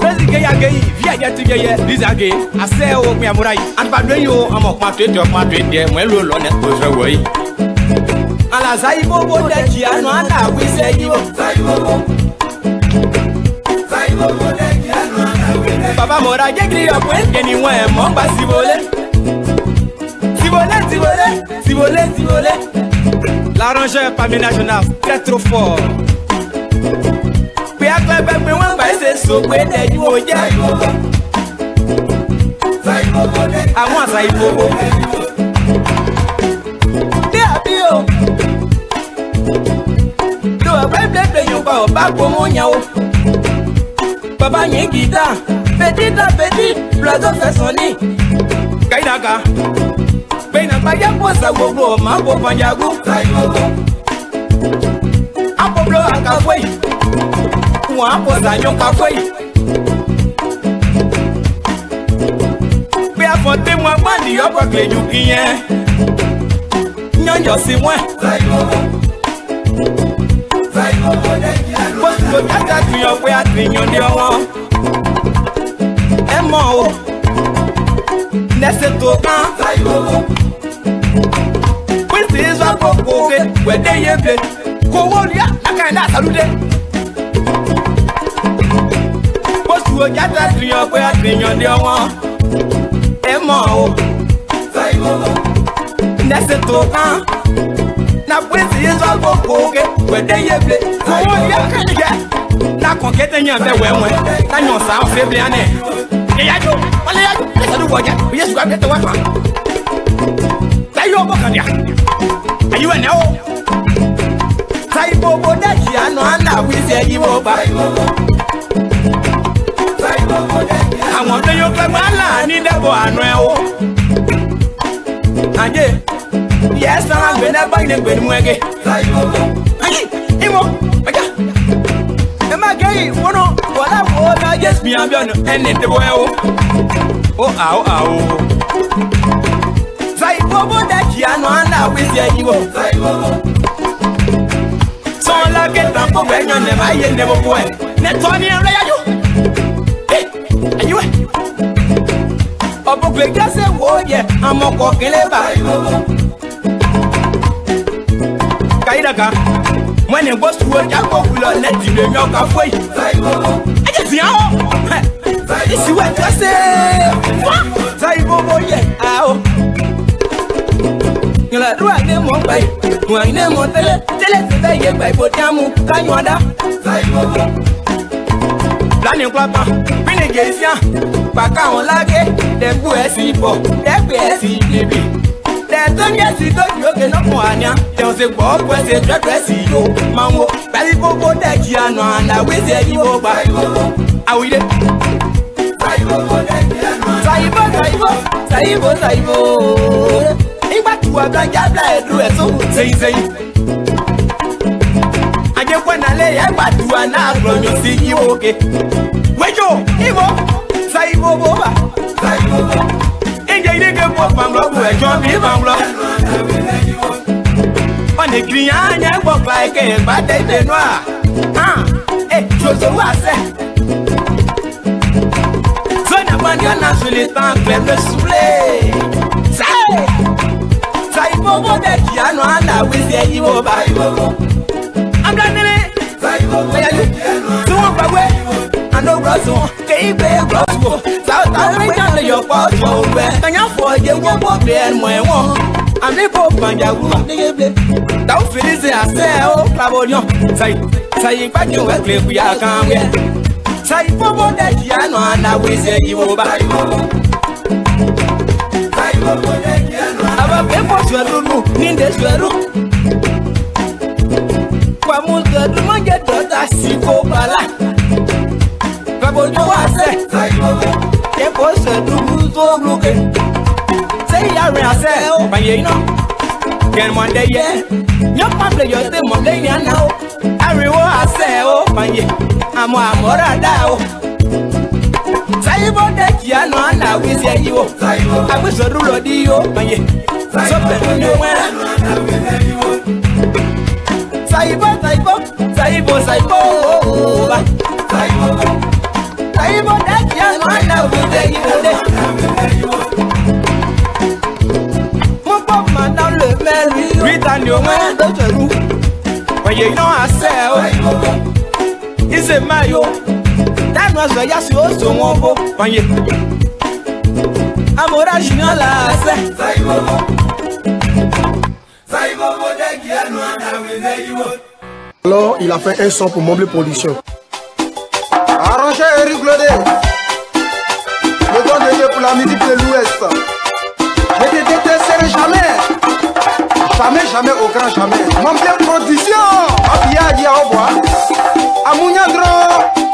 Basically, I gay, via yet to get this again. I say, oh, me, I'm right. And by doing you, I'm a part of my trade there, well, on it was away. And as I go, that Gianna, we say you. Papa Mora, get it up when anywhere, Momba Sibole. Sibole. L'arrangeur parmi national, c'est trop fort. Puis à club, mais on va essayer de sauver des jours. À moi, ça y est. Papa n'y guitare, petit à petit, l'oiseau fait son nid. Kaidaka, Pena Paya Posa Gogo, Mambo Panyago, Apollo Akaway, Waposa Yokaway. We are for them one money, upper clay you can. None your see one. What's the matter to your way at me on your wall? Emo, Nesetoka, with this one, where they have been. Comoria, I cannot salute. What's the matter to your way at me on your wall? Emo, Nesetoka. Na pwesi yezo bokoge wede yeble ko ya kaniga na konkete nya be wewe na nyosa ofeble ane e yajo wala yajo esa du boja yesu gba bete wafa tayo bokadia ayiwe ne o tai bobo daji anu anda wise yiwo ba àwọn to yo pe mala ni debo anu e o anje. Yes, I'm going to buy the good mwege. Imo, am I gay? What I just be a gun and it well. Oh, Say, Bobo, that Giano, and I will you. So I get them for when you're never going. Netoni and you. Obo Grega say, oh, yeah, I'm a walking about. Kaidaka, when it goes to a jacob, let you be your cafe. I just see how this is what I say. Saibo, yeah, you like do I name one by one name on tell it by Potamu, Kayuada. Planning Papa, Pinagasia, Baka on Lage, the Buesi, the BSC, baby. There's no yes, you don't look at no one. There was a bob was a dress, you, Mammo, Balibo, that Giano, and I will say you over. I will. Saibo. If I do a gabla, do it so say. I just want to lay a bat to an apple, you see you okay. Wait, you, Ivo, Saibo. On the green, I walk like a bad day noir. Eh, chose was so now when you're naturally thankful, the souffle. Say, Bobo, that Giano, and I will say you over. I'm gonna say, to walk away. I know Russell, baby, Russell. South Africa, your boss, your best. And you're for you, won't be and my one. I'm the Pope and Yagu. Don't finish it, I say, oh, Claudio. Say, if I do a clip, we are coming. Say, Bobo, that Giano, and I will say you over. I'm a paper to a room, in this room. Quamus, the woman get daughter, see, go bala. Say, I say, but you know, can one day, yeah, your family, you're still Monday now. Everyone I say, oh, but I'm more down. Say about that, Giano, and I will say you. I wish a rule of you, but you something you went. Saibo. Is a mayo. That was the Yasi also won't on you. I'm original. Alors, il a fait un son pour Mobile Production. Arrangé Eric Glodé. Le don de Dieu pour la musique de l'Ouest. Je te détesterai jamais. Jamais, jamais, au grand jamais. Mobile Production. Abia dia au bois. Amounia Dro.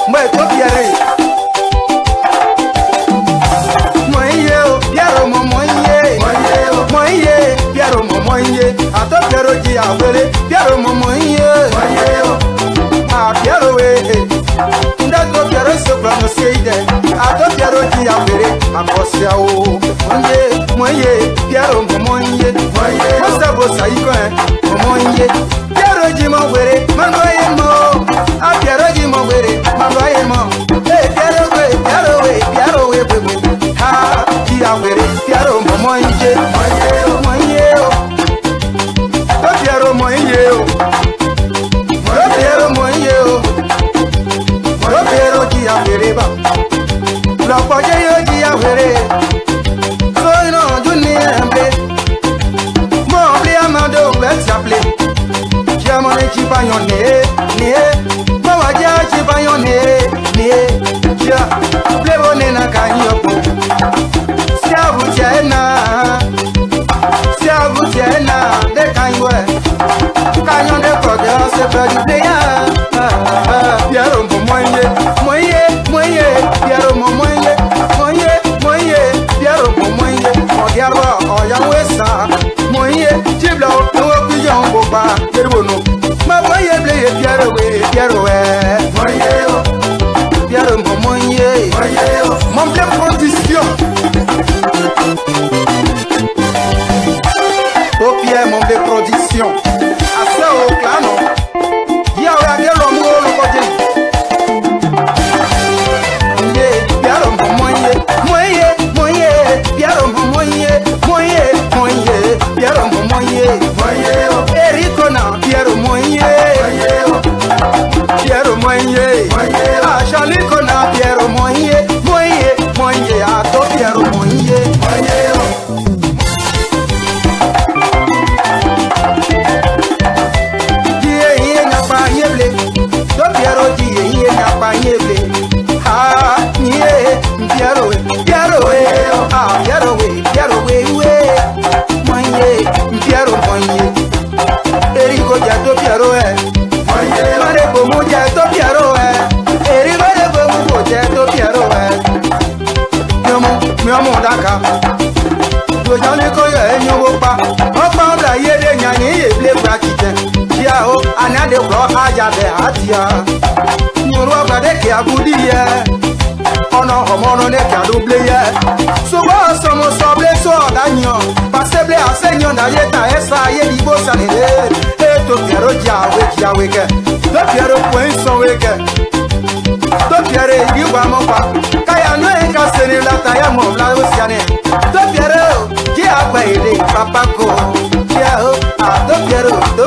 Moi, toi, Pierre. Piero ji awere, Piero momo iye. Ah Piero we, nda to Piero so from Skeide. Ah to Piero ji awere, akosia o. Moye, Piero momo iye. Mosta bo saiko momo iye. Piero ji mo were, mando ye mo. Ah Piero ji mo were, mando ye mo. Eh Piero we, ah ji awere, Piero momo iye. Piero moye o, Piero moye o, Piero ji awere ba, lọ́pọ̀ jẹ́ yóò ji awere, so iná ọdún ní ẹ̀m̀pẹ́, mọ́ ọ̀bí amado gbẹ̀tì àplẹ̀, jẹ́ ọmọ ní jíbayàn ní ẹ́, mọ́ wà jẹ́ jíbayàn ní ẹ́, jẹ́ plébo ní na kàyí ọ̀pọ̀, sí àbújẹ́ náà, dé kàyí wẹ̀. Canyon de Cordel, c'est pas du pléa. Piero moye, Piero moye, Piero moye. Regarde, oh y'a ouessa. Moye, Tiblo, nous appuyons au bas, Peruno. Ma moye blé, Piero we, Piero moye, mon blé production. Au pied, mon blé production. Au clano, ya wa de romo lo koje. Piero moye, Piero moye, Piero moye. Erico na Piero moye, Ah Shaliko na Piero moye, ah to Piero moye.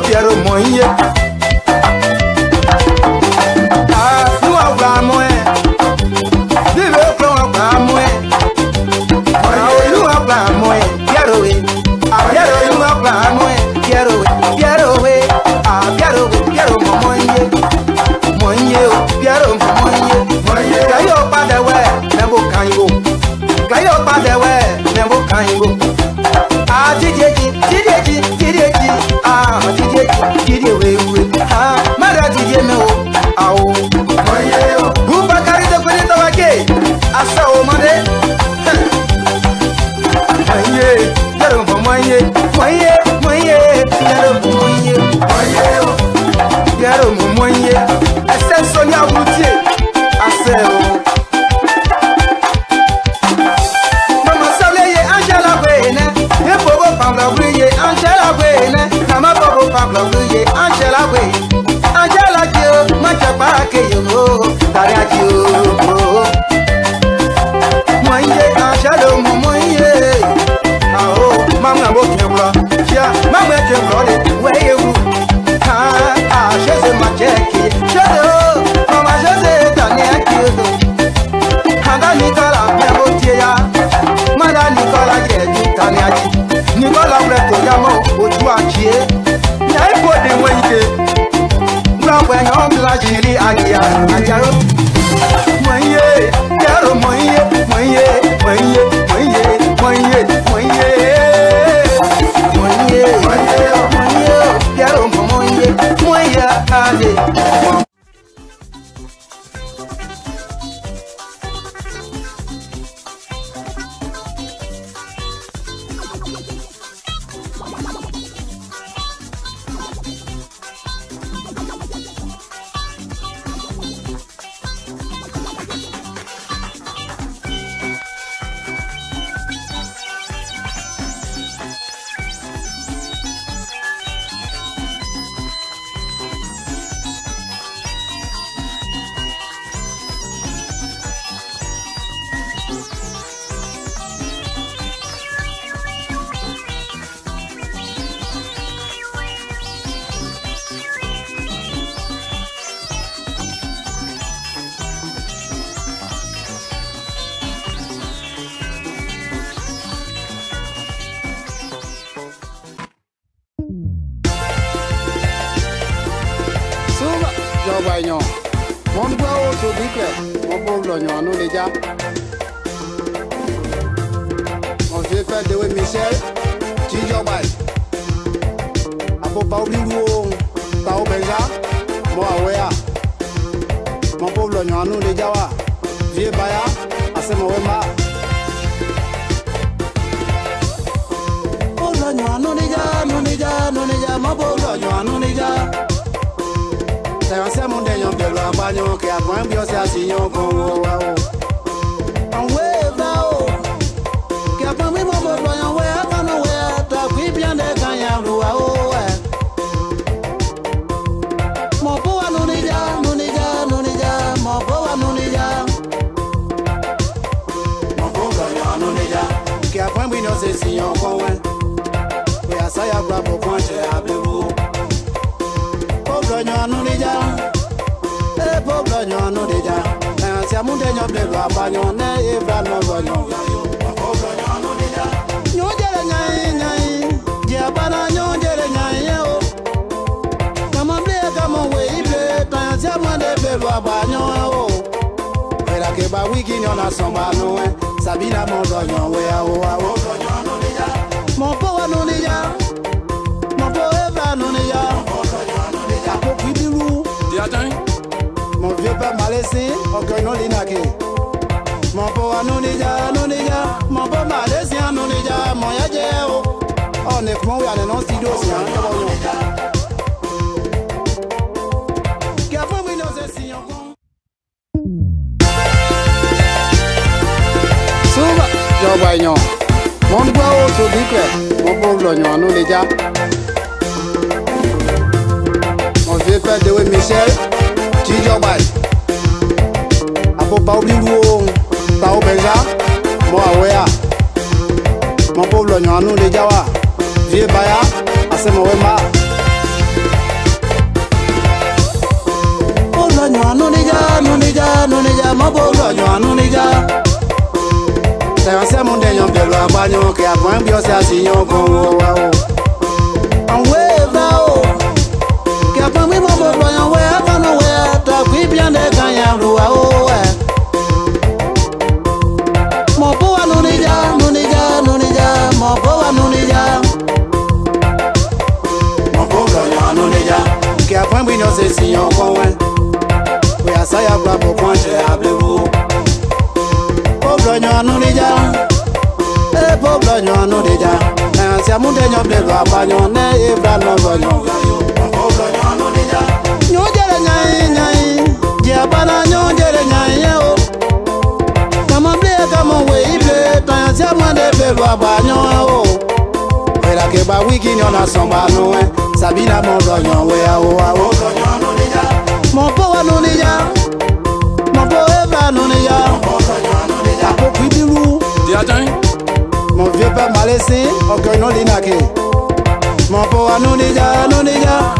Piero moye. Ah, nous avons moins. Vive au plan à moins. Ah, nous avons moins. Piero we. Ah, Piero nous avons moins. Piero we. Ah, Piero moye. Piero moye. Kayo pa de we, nembo kango. Ah, DJ. Ah, DJ we. Ah, mara DJ me o. Ah o. Buba kari de kweli wake. Asa o mande. Piero moye. Piero moye. Ese Sonia Boutier. Ase o. Mama Sableye Angela Bene. Ye bobo pambla brille Angela Bene. Mama bobo pambla brille Angela Bene. Angela Dio, mancha para que yo. Daria Dio. Moye Angela moye. Ah oh, mama bo kembra. Tia, mama kembra de. Where you? Ah, je sais ma check. Mama, je Ajaro. Moye, Piero Moye, Moye, Moye, Moye, Moye, Moye. Moye, Moye, Moye, Piero Moye, Moye, Ale. Mon bois au bicle, mon pauvre l'oignon, nous les gars. Mon vieux père de Michel, Ginger Bay. A pour pas oublier Tao Benja, moi Wea. Mon pauvre l'oignon, nous les gars. Vieux Baya, assez mauvais ma. Pauvre l'oignon, nous les gars, nous les gars, nous les gars, mon pauvre l'oignon, nous les gars. C'est mon dernier de la bagnon qui a point bien c'est assis en Congo. En wévao, qui a pas mis mon bois en wé, à mon wé, t'as pris bien des gagnants, mon beau à nous déjà, nous déjà, nous déjà, mon beau à nous déjà. Mon beau gagnant, nous déjà, qui a point bien c'est assis en Congo. Oui, à ça y a pas pour pointer à Béou. Nous déjà, et pauvre nous déjà. Si à mon dernier de la bagnon, et bras non bagnon. Pauvre nous déjà. Nous déjà n'y, diabana nous déjà n'y. Comment bien, comment oui, tant si à mon de la bagnon. Et la que ba wiki n'y en a son banon. Sabina mon bagnon, oui, mon pauvre nous déjà. Mon pauvre nous déjà. Mon vieux père m'a laissé, encore non l'inaké. Mon pauvre anonija, mon pauvre m'a laissé anonija, mon yadjéo. On est comment, il y a des non-studios aussi, hein, qui a fait oui, nos essais, Souba, Jobaignon, mon bois au bicle, mon pauvre l'oignon, anonija. Mon vieux père de Michel. Ginger Bay. A pour pas oublier Tao Benja, moi Wea. Mon pauvre l'oignon, nous les Jawa. Vieux Baya, assez mauvais ma. Oh l'oignon, nous les gars, nous les gars, nous les gars, mon pauvre l'oignon, nous les gars. C'est mon dernier de la bagnon qui a point bien c'est assis en Congo. En Wea, qui a pas mis mon pauvre l'oignon, Wea, mon Wea. Oui, bien des gagnants, mon beau à nous déjà, nous déjà, nous déjà, mon beau à nous déjà. Mon beau gagnant à nous déjà, qui a point brillé nos essais en coin. Oui, à ça y a pas pour pointer à Béou. Pauvre gagnant à nous déjà, et pauvre gagnant à nous déjà. Si à mon dernier de la bagnon, et bras non bagnon. Mon pauvre gagnant à nous déjà, nous déjà, Diabana nyon jere nyanye o. Comment bien, comment oui, tant si à moi de faire bagnon o. Et la que ba wiki nyon a son banon, Sabina mon bagnon, oui, mon pauvre non déjà, mon pauvre non déjà, mon pauvre bilou. Mon vieux père m'a laissé, encore non l'inaké. Mon pauvre non déjà,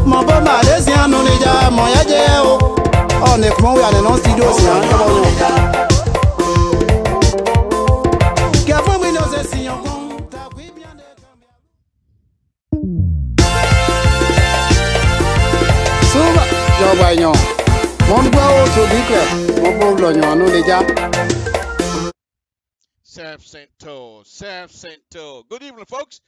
mon pauvre m'a laissé, non déjà, mon yadjéo. On est comment il y a des non-studios aussi, hein, qui a fait oui, nos essais, on t'a pris bien de Souba, Jobaignon, mon bois au to bikwe mo problem yo no deja. Sam Santo. Good evening, folks.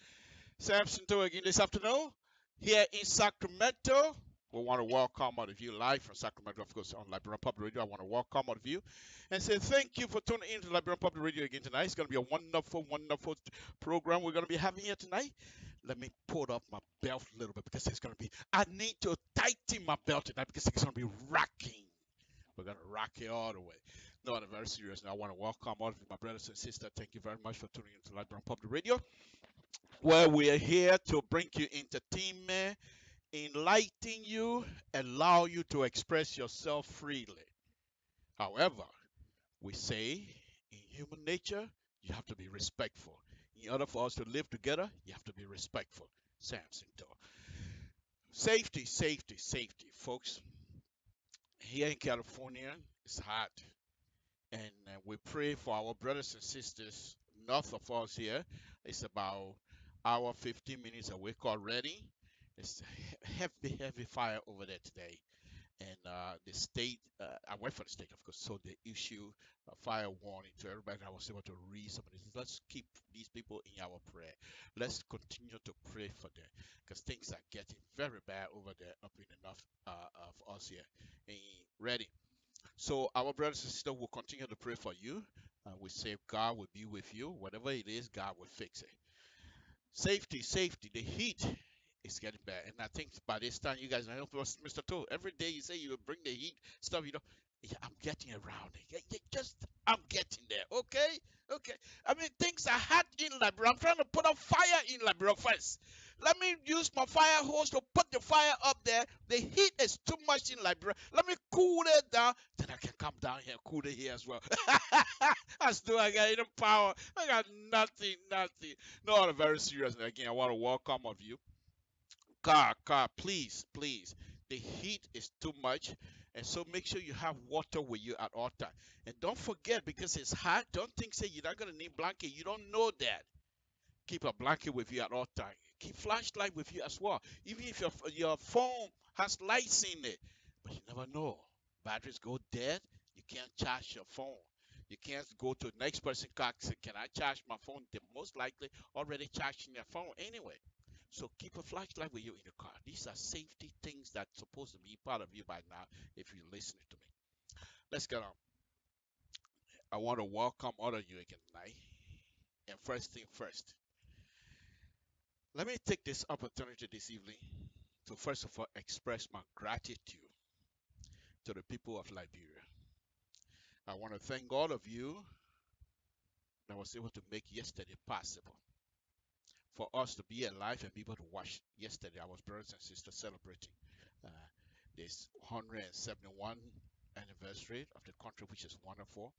Sam Santo again this afternoon here in Sacramento. We want to welcome all of you live from Sacramento, of course, on Liberian Public Radio. I want to welcome all of you and say thank you for tuning in to Liberian Public Radio again tonight. It's going to be a wonderful, wonderful program we're going to be having here tonight. Let me pull up my belt a little bit because it's going to be, I need to tighten my belt tonight because it's going to be rocking. We're going to rock it all the way. No, I'm very serious. And I want to welcome all of you, my brothers and sisters. Thank you very much for tuning into Liberian Public Radio, where we are here to bring you entertainment, enlighten you, allow you to express yourself freely. However, we say in human nature, you have to be respectful. In order for us to live together, you have to be respectful. Samson. Safety, safety, safety, folks. Here in California, it's hot. And we pray for our brothers and sisters north of us here. It's about hour 15 minutes away already. It's heavy fire over there today. And the state, I went for the state, of course, so they issue a fire warning to everybody. I was able to read some of this. Let's keep these people in our prayer. Let's continue to pray for them because things are getting very bad over there up in the north of us here. And ready. So our brothers and sisters will continue to pray for you. We say God will be with you. Whatever it is, God will fix it. Safety, safety. The heat is getting bad. And I think by this time, you guys know, Mr. Toe, every day you say you will bring the heat stuff, yeah, I'm getting around it. I'm getting there. Okay? Okay. I mean, things are hot in Liberia. I'm trying to put a fire in Liberia first. Let me use my fire hose to put the fire up there. The heat is too much in Liberia. Let me cool it down. Then I can come down here and cool it here as well. I still I got any power. I got nothing. No, I'm very serious. Again, I want to welcome of you. Car, please. The heat is too much. And so make sure you have water with you at all times. And don't forget, because it's hot, don't think say you're not going to need blanket. You don't know that. Keep a blanket with you at all times. Keep flashlight with you as well. Even if your phone has lights in it. But you never know. Batteries go dead. You can't charge your phone. You can't go to the next person's car and say, can I charge my phone? They're most likely already charging their phone anyway. So keep a flashlight with you in the car. These are safety things that's supposed to be part of you by now if you're listening to me. Let's get on. I want to welcome all of you again tonight. And first thing first, let me take this opportunity this evening to first of all express my gratitude to the people of Liberia. I want to thank all of you that was able to make yesterday possible. For us to be alive and be able to watch yesterday, our brothers and sisters celebrating this 171 anniversary of the country, which is wonderful,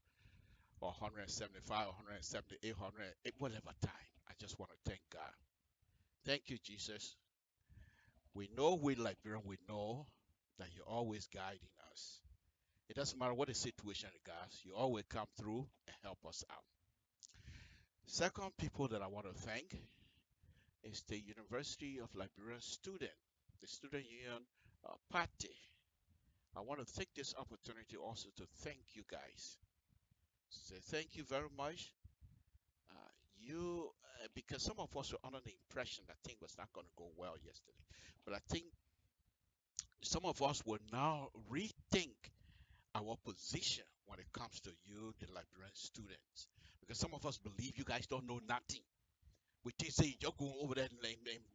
or 175, 178, 108, whatever time. I just want to thank God. Thank you, Jesus. We know we Liberian, we know that you're always guiding us. It doesn't matter what the situation is, guys. You always come through and help us out. Second people that I want to thank is the University of Liberia student, the Student Union Party. I want to take this opportunity also to thank you guys. Say thank you very much. Because some of us were under the impression that things was not going to go well yesterday. But I think some of us will now rethink our position when it comes to you, the Liberian students. Because some of us believe you guys don't know nothing. We think say you're going over there and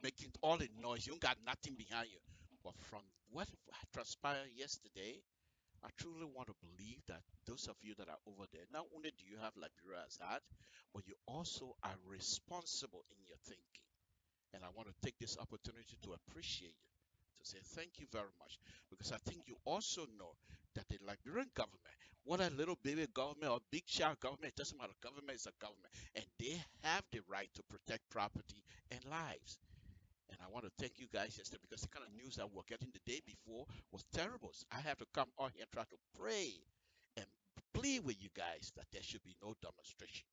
making all the noise. You don't got nothing behind you. But from what transpired yesterday, I truly want to believe that those of you that are over there, not only do you have Liberia as heart, but you also are responsible in your thinking. And I want to take this opportunity to appreciate you, to say thank you very much. Because I think you also know that the Liberian government, what a little baby government or big child government, it doesn't matter. Government is a government. And they have the right to protect property and lives. And I want to thank you guys yesterday because the kind of news I was getting the day before was terrible. So I have to come on here and try to pray and plead with you guys that there should be no demonstration.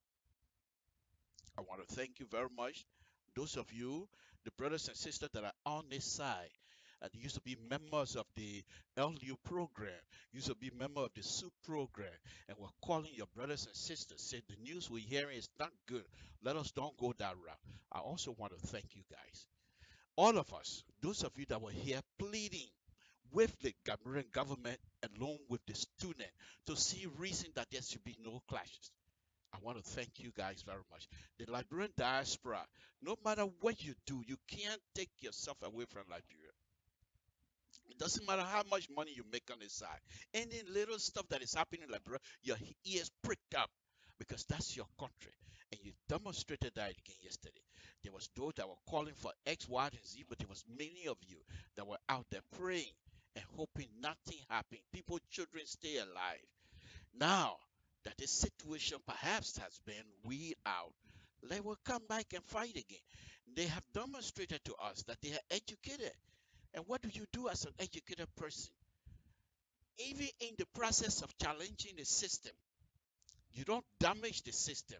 I want to thank you very much. Those of you, the brothers and sisters that are on this side, and used to be members of the LU program, used to be member of the SUP program, and we're calling your brothers and sisters, say the news we're hearing is not good. Let us don't go that route. I also want to thank you guys. All of us, those of you that were here pleading with the Gambian government along with the student to see reason that there should be no clashes. I want to thank you guys very much. The Liberian diaspora, no matter what you do, you can't take yourself away from Liberia. It doesn't matter how much money you make on this side. Any little stuff that is happening in Liberia, your ears pricked up because that's your country. And you demonstrated that again yesterday. There was those that were calling for X, Y, and Z, but there was many of you that were out there praying and hoping nothing happened. People, children stay alive. Now that this situation perhaps has been weed out, they will come back and fight again. They have demonstrated to us that they are educated. And what do you do as an educated person? Even in the process of challenging the system, you don't damage the system.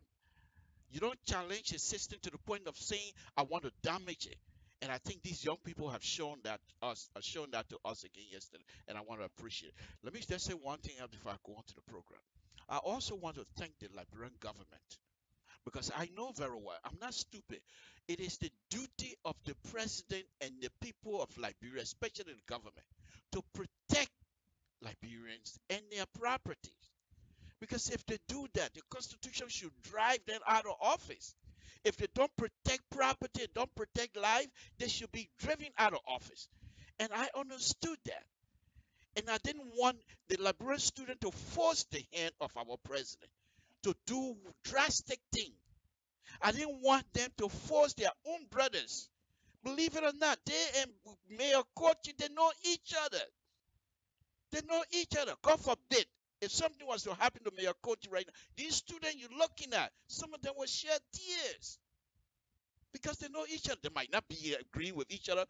You don't challenge the system to the point of saying, I want to damage it. And I think these young people have shown that to us again yesterday, and I want to appreciate it. Let me just say one thing before I go on to the program. I also want to thank the Liberian government because I know very well, I'm not stupid. It is the duty of the president and the people of Liberia, especially the government, to protect Liberians and their properties. Because if they do that, the Constitution should drive them out of office. If they don't protect property, don't protect life, they should be driven out of office. And I understood that. And I didn't want the Liberian student to force the hand of our president to do drastic things. I didn't want them to force their own brothers. Believe it or not, they and Mayor Kochi, they know each other. They know each other. God forbid, if something was to happen to Mayor Kochi right now, these students you're looking at, some of them will shed tears. Because they know each other. They might not be agreeing with each other,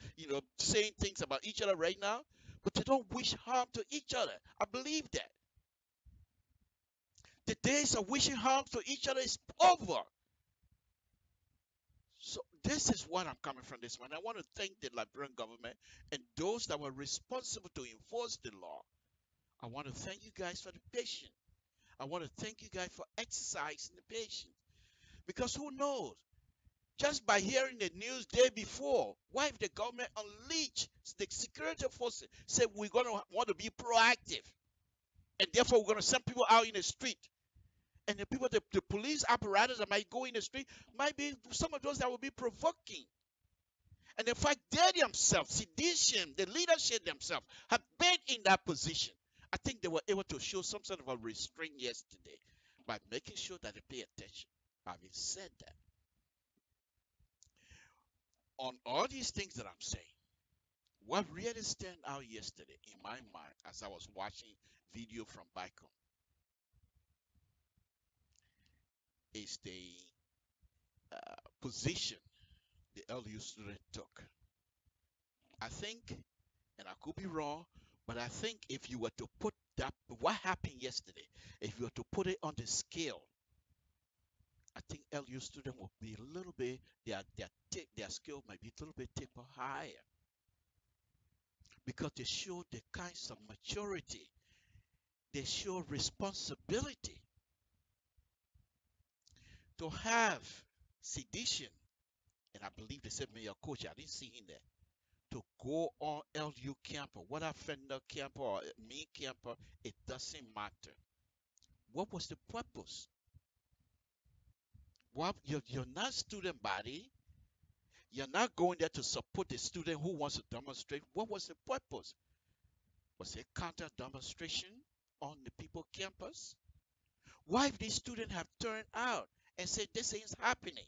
saying things about each other right now, but they don't wish harm to each other. I believe that. The days of wishing harm to each other is over. So this is what I'm coming from this one. I want to thank the Liberian government and those that were responsible to enforce the law. I want to thank you guys for the patience. I want to thank you guys for exercising the patience. Because who knows? Just by hearing the news day before, what if the government unleashed the security forces, said we're going to want to be proactive, and therefore we're going to send people out in the street. And the people, the police apparatus that might go in the street might be some of those that will be provoking. And in fact, they themselves, sedition, the leadership themselves, have been in that position. I think they were able to show some sort of a restraint yesterday by making sure that they pay attention. Having said that, on all these things that I'm saying, what really stand out yesterday in my mind as I was watching video from Bicom is the position the LU student took. I think, and I could be wrong, but I think if you were to put that, what happened yesterday, if you were to put it on the scale, I think LU student will be a little bit, their skill might be a little bit taper higher because they show the kinds of maturity, they show responsibility to have sedition, and I believe they said Mayor Coach, I didn't see him there, to go on LU camper, whether Fender camper or me camper, it doesn't matter. What was the purpose? Well, you're not student body. You're not going there to support the student who wants to demonstrate. What was the purpose? Was it counter demonstration on the people campus? Why if these students have turned out and said this is happening?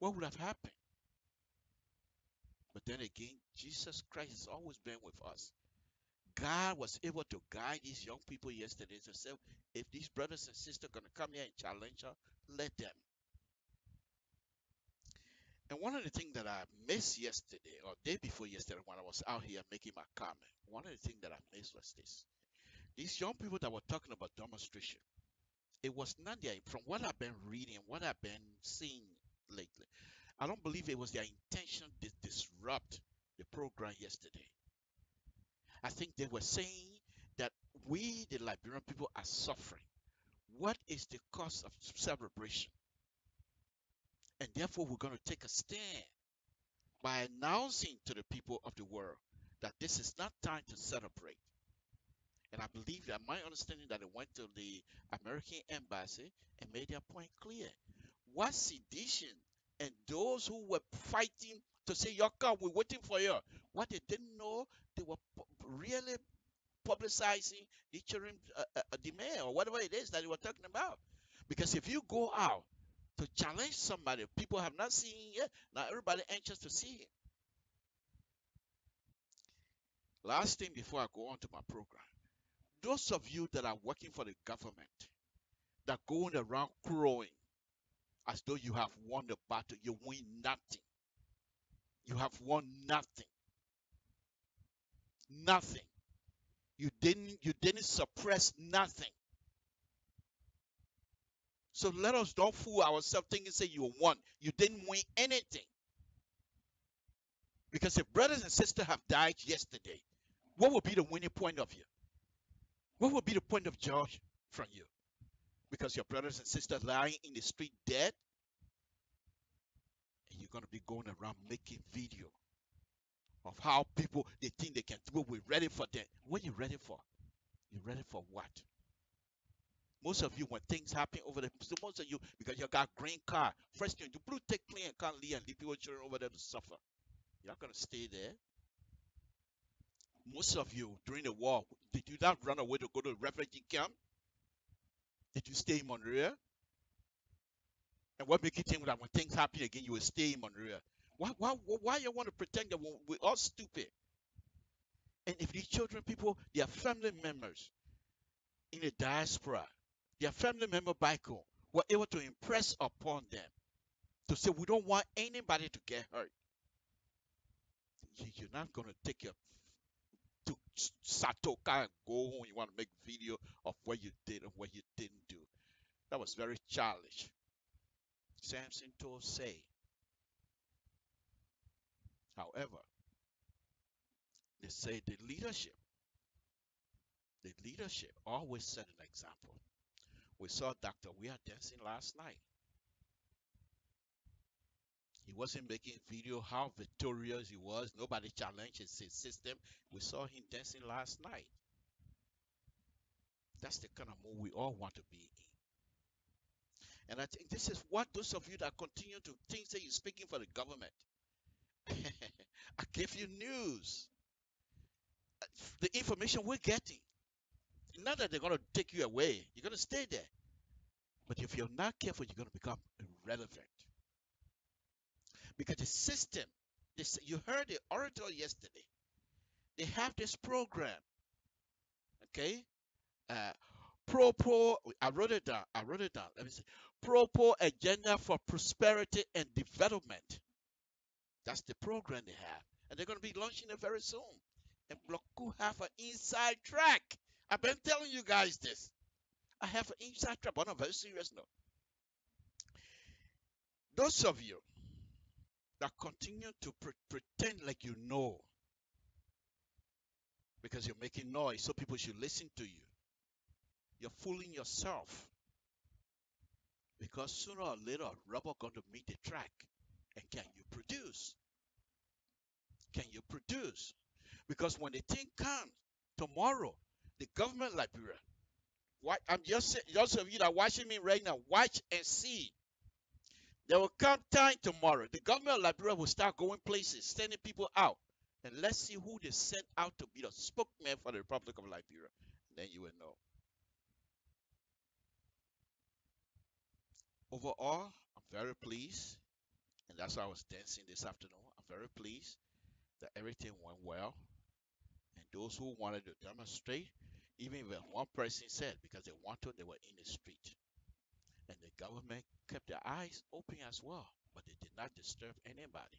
What would have happened? But then again, Jesus Christ has always been with us. God was able to guide these young people yesterday to say, if these brothers and sisters are going to come here and challenge her, let them. And one of the things that I missed yesterday, or day before yesterday, when I was out here making my comment, one of the things that I missed was this. These young people that were talking about demonstration, it was not there. From what I've been reading, what I've been seeing lately, I don't believe it was their intention to disrupt the program yesterday. I think they were saying that we, the Liberian people, are suffering. What is the cost of celebration? And therefore, we're going to take a stand by announcing to the people of the world that this is not time to celebrate. And I believe that my understanding that they went to the American embassy and made their point clear. What sedition and those who were fighting to say, "Your come, we're waiting for you." What they didn't know, they were really publicizing the children demand or whatever it is that they were talking about. Because if you go out to challenge somebody, people have not seen yet. Now everybody anxious to see it. Last thing before I go on to my program, those of you that are working for the government, that going around crowing as though you have won the battle, you win nothing. You have won nothing. Nothing. You didn't suppress nothing. So let us don't fool ourselves thinking say you won. You didn't win anything. Because if brothers and sisters have died yesterday, what would be the winning point of you? What would be the point of joy from you? Because your brothers and sisters lying in the street dead, and you're going to be going around making video of how people, they think they can do it. We're ready for them. What are you ready for? You're ready for what? Most of you, when things happen over there, so most of you, because you got green card, first thing you blue take clean and can't leave and leave people children over there to suffer. You're not going to stay there. Most of you, during the war, did you not run away to go to a refugee camp? Did you stay in Monrovia? And what make you think that when things happen again, you will stay in Monrovia? Why you want to pretend that we're all stupid? And if these children, people, their family members in the diaspora, their family member back home, were able to impress upon them to say, we don't want anybody to get hurt. You're not going to take your to Satoka and go home. You want to make video of what you did and what you didn't do. That was very childish. Samson told say. However, they say the leadership always set an example. We saw Dr. We are dancing last night. He wasn't making video how victorious he was. Nobody challenged his system. We saw him dancing last night. That's the kind of mood we all want to be in. And I think this is what those of you that continue to think that you're speaking for the government. I give you news. The information we're getting. Not that they're going to take you away. You're going to stay there. But if you're not careful, you're going to become irrelevant. Because the system, you heard the orator yesterday, they have this program, okay? I wrote it down. Let me see. Pro Agenda for Prosperity and Development. That's the program they have. And they're going to be launching it very soon. And Bloku have an inside track. I've been telling you guys this. I have an inside track, but on a very serious note. Those of you that continue to pretend like you know because you're making noise so people should listen to you, you're fooling yourself. Because sooner or later, rubber going to meet the track. And can you produce? Can you produce? Because when the thing comes tomorrow, the government Liberia, I'm just saying, those of you that are watching me right now, watch and see. There will come time tomorrow. The government of Liberia will start going places, sending people out. And let's see who they sent out to be the spokesman for the Republic of Liberia. Then you will know. Overall, I'm very pleased. And that's why I was dancing this afternoon. I'm very pleased that everything went well. And those who wanted to demonstrate, even when one person said because they wanted, they were in the street. And the government kept their eyes open as well. But they did not disturb anybody.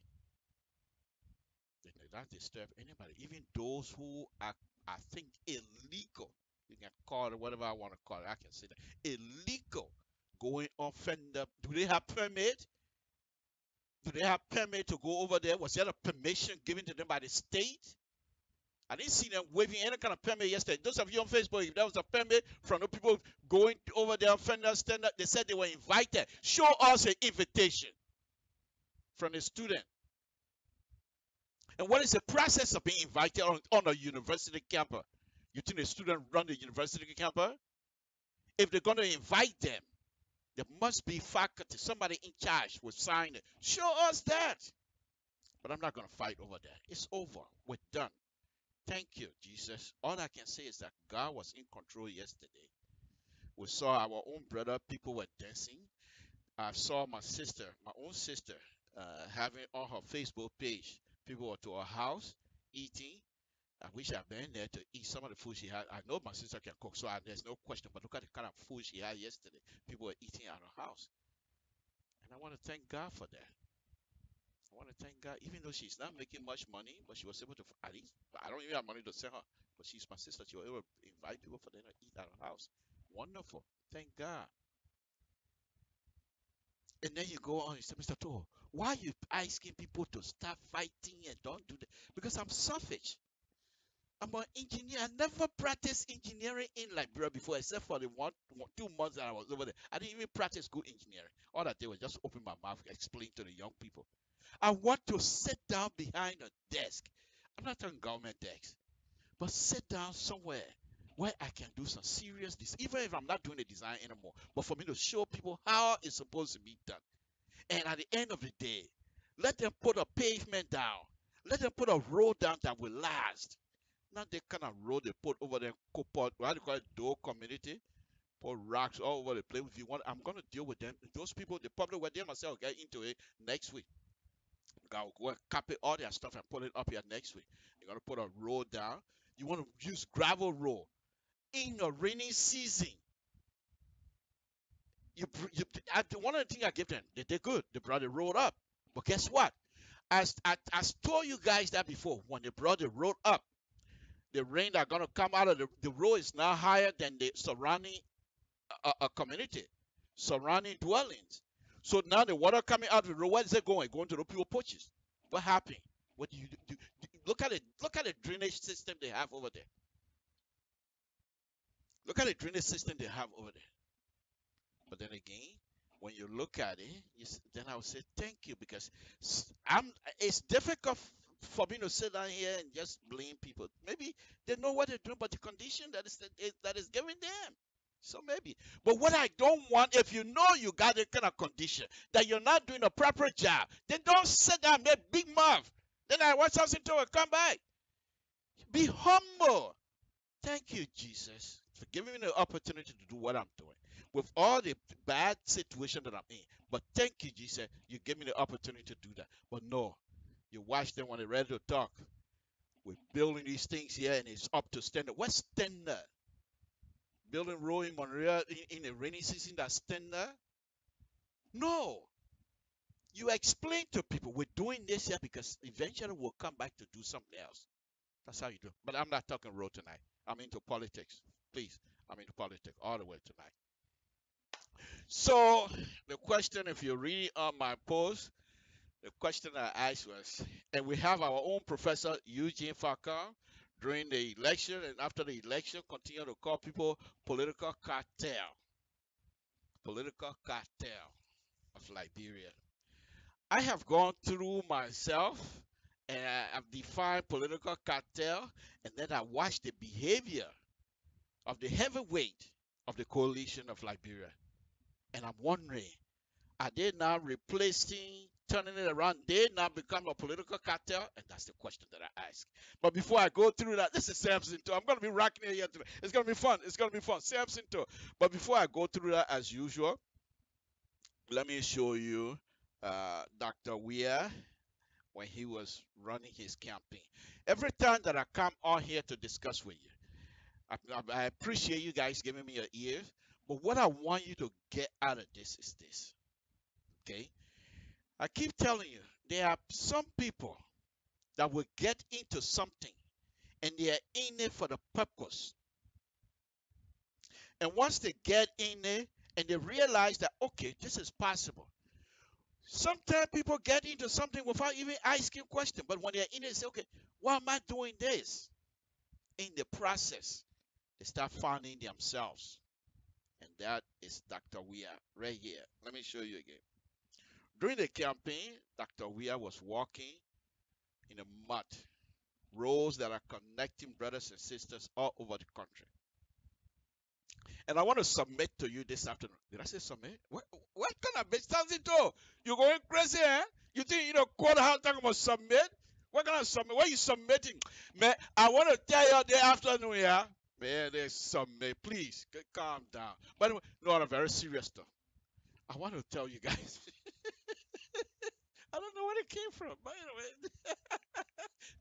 They did not disturb anybody. Even those who are, I think, illegal. You can call it whatever I want to call it. I can say that. Illegal. Going on fender. Do they have permit? Do they have permit to go over there? Was there a permission given to them by the state? I didn't see them waving any kind of permit yesterday. Those of you on Facebook, if there was a permit from the people going over there, stand up, they said they were invited. Show us an invitation from a student. And what is the process of being invited on a university campus? You think the student run the university campus? If they're going to invite them, there must be faculty, somebody in charge will sign it. Show us that. But I'm not going to fight over that. It's over. We're done. Thank you, Jesus. All I can say is that God was in control yesterday. We saw our own brother, people were dancing. I saw my sister, my own sister, having on her Facebook page, people were to her house eating. I wish I'd been there to eat some of the food she had. I know my sister can cook, so there's no question. But look at the kind of food she had yesterday. People were eating at her house. And I want to thank God for that. I want to thank God, even though she's not making much money, but she was able to, at least, I don't even have money to send her, but she's my sister. She was able to invite people for them to eat at her house. Wonderful. Thank God. And then you go on, you say, Mr. Toho, why are you asking people to stop fighting and don't do that? Because I'm selfish. I'm an engineer. I never practiced engineering in Liberia before, except for the 2 months that I was over there. I didn't even practice good engineering. All I did was just open my mouth, explain to the young people. I want to sit down behind a desk. I'm not talking government desk, but sit down somewhere where I can do some serious design, even if I'm not doing the design anymore, but for me to show people how it's supposed to be done. And at the end of the day, let them put a pavement down. Let them put a road down that will last. Not the kind of road they put over there, what do you call it, Doe community, put rocks all over the place. If you want, I'm going to deal with them. Those people, the public, where they myself get into it next week. I'll go and copy all their stuff and put it up here next week. You're going to put a road down. You want to use gravel road in a rainy season. One of the things I give them, they did good. They brought the road up. But guess what? As I told you guys that before, when they brought the road up, the rain that going to come out of the road is now higher than the surrounding community, surrounding dwellings. So now the water coming out of the road, where is it going? Going to the people porches. What happened? What do you do? Look at it. Look at the drainage system they have over there. Look at the drainage system they have over there. But then again, when you look at it, then I would say thank you, because it's difficult for me to sit down here and just blame people. Maybe they know what they're doing, but the condition that is given them. So maybe. But what I don't want, if you know you got a kind of condition that you're not doing a proper job, then don't sit down and make big mouth. Then I want something to come back. Be humble. Thank you, Jesus, for giving me the opportunity to do what I'm doing with all the bad situation that I'm in. But thank you, Jesus, you give me the opportunity to do that. But no, you watch them when they're ready to talk. We're building these things here, and it's up to standard. What standard? Building road in Monreal in a rainy season, that's standard? No. You explain to people, we're doing this here because eventually we'll come back to do something else. That's how you do. But I'm not talking road tonight. I'm into politics. Please, I'm into politics all the way tonight. So the question, if you're reading on my post, the question I asked was, and we have our own professor, Eugene Falcon, during the election and after the election, continue to call people political cartel. Political cartel of Liberia. I have gone through myself and I've defined political cartel, and then I watched the behavior of the heavyweight of the coalition of Liberia. And I'm wondering, are they now replacing, turning it around? They now become a political cartel? And that's the question that I ask. But before I go through that, this is Samson too. I'm going to be rocking it here today. It's going to be fun. It's going to be fun. Samson too. But before I go through that, as usual, let me show you Dr. Weir when he was running his campaign. Every time that I come on here to discuss with you, I appreciate you guys giving me your ears. But what I want you to get out of this is this. Okay? I keep telling you, there are some people that will get into something and they are in it for the purpose. And once they get in it and they realize that, okay, this is possible. Sometimes people get into something without even asking questions. But when they're in it, they say, okay, why am I doing this? In the process, they start finding themselves. And that is Dr. Weir right here. Let me show you again. During the campaign, Dr. Weir was walking in the mud, roads that are connecting brothers and sisters all over the country. And I want to submit to you this afternoon. Did I say submit? What kind of bitch sounds it to? You going crazy, eh? You think you know quarter how talking about submit? What kind of submit? What are you submitting? Man, I want to tell you the afternoon, yeah? Man, they submit. Please, calm down. By the way, no, on a very serious stuff. I want to tell you guys. I don't know where it came from. By the way,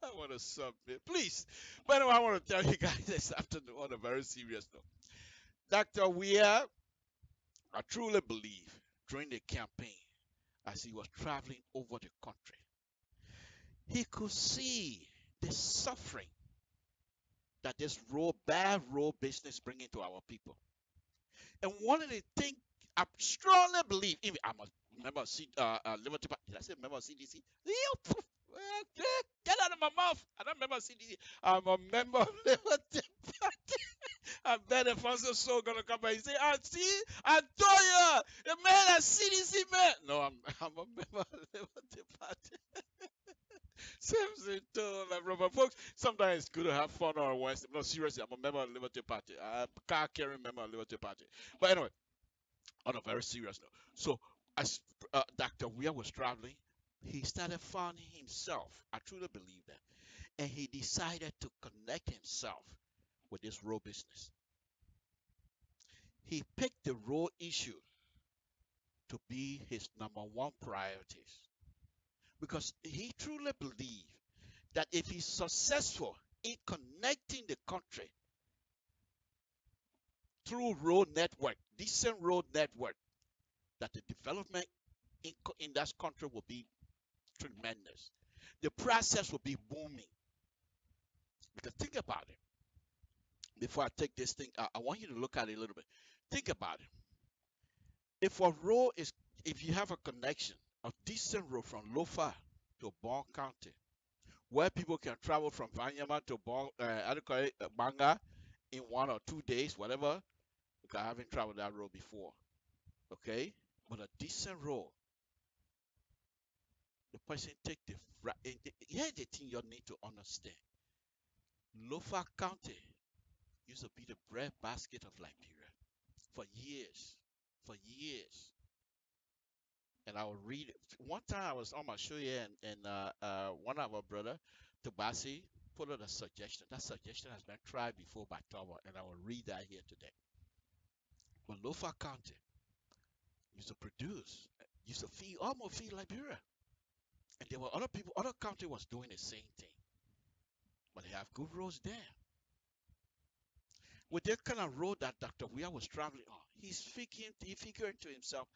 I want to submit. Please. By the way, I want to tell you guys this afternoon on a very serious note. Dr. Weir, I truly believe during the campaign, as he was traveling over the country, he could see the suffering that this bad road business bringing to our people. And one of the things I strongly believe, even I'm a member of Liberty Party. Did I say member of CDC? Get out of my mouth. I don't remember CDC. I'm a member of Liberty Party. I bet if I'm so gonna come back and say, I see, I told you, the man at CDC man. No, I'm a member of Liberty Party. Seems to like Robert folks. Sometimes it's good to have fun or Wednesday. No, seriously, I'm a member of Liberty Party. I'm a car carrying member of Liberty Party. But anyway, on a very serious note. So as Dr. Weir was traveling, he started finding himself. I truly believe that. And he decided to connect himself with this road business. He picked the road issue to be his number one priorities because he truly believed that if he's successful in connecting the country through road network, decent road network, that the development in that country will be tremendous. The process will be booming. Because think about it. Before I take this thing, I want you to look at it a little bit. Think about it. If you have a connection, a decent road from Lofa to Bong County, where people can travel from Vanyama to Banga in 1 or 2 days, whatever, because I haven't traveled that road before. Okay? But a decent road, the person take the right. Here's the thing you need to understand. Lofa County used to be the bread basket of Liberia for years. For years. And I will read it. One time I was on my show here, and one of our brother, Tobasi, put out a suggestion. That suggestion has been tried before by Toba, and I will read that here today. But Lofa County used to produce, used to almost feed Liberia. And there were other people, other country was doing the same thing. But they have good roads there. With that kind of road that Dr. Weir was traveling on, he figured to himself,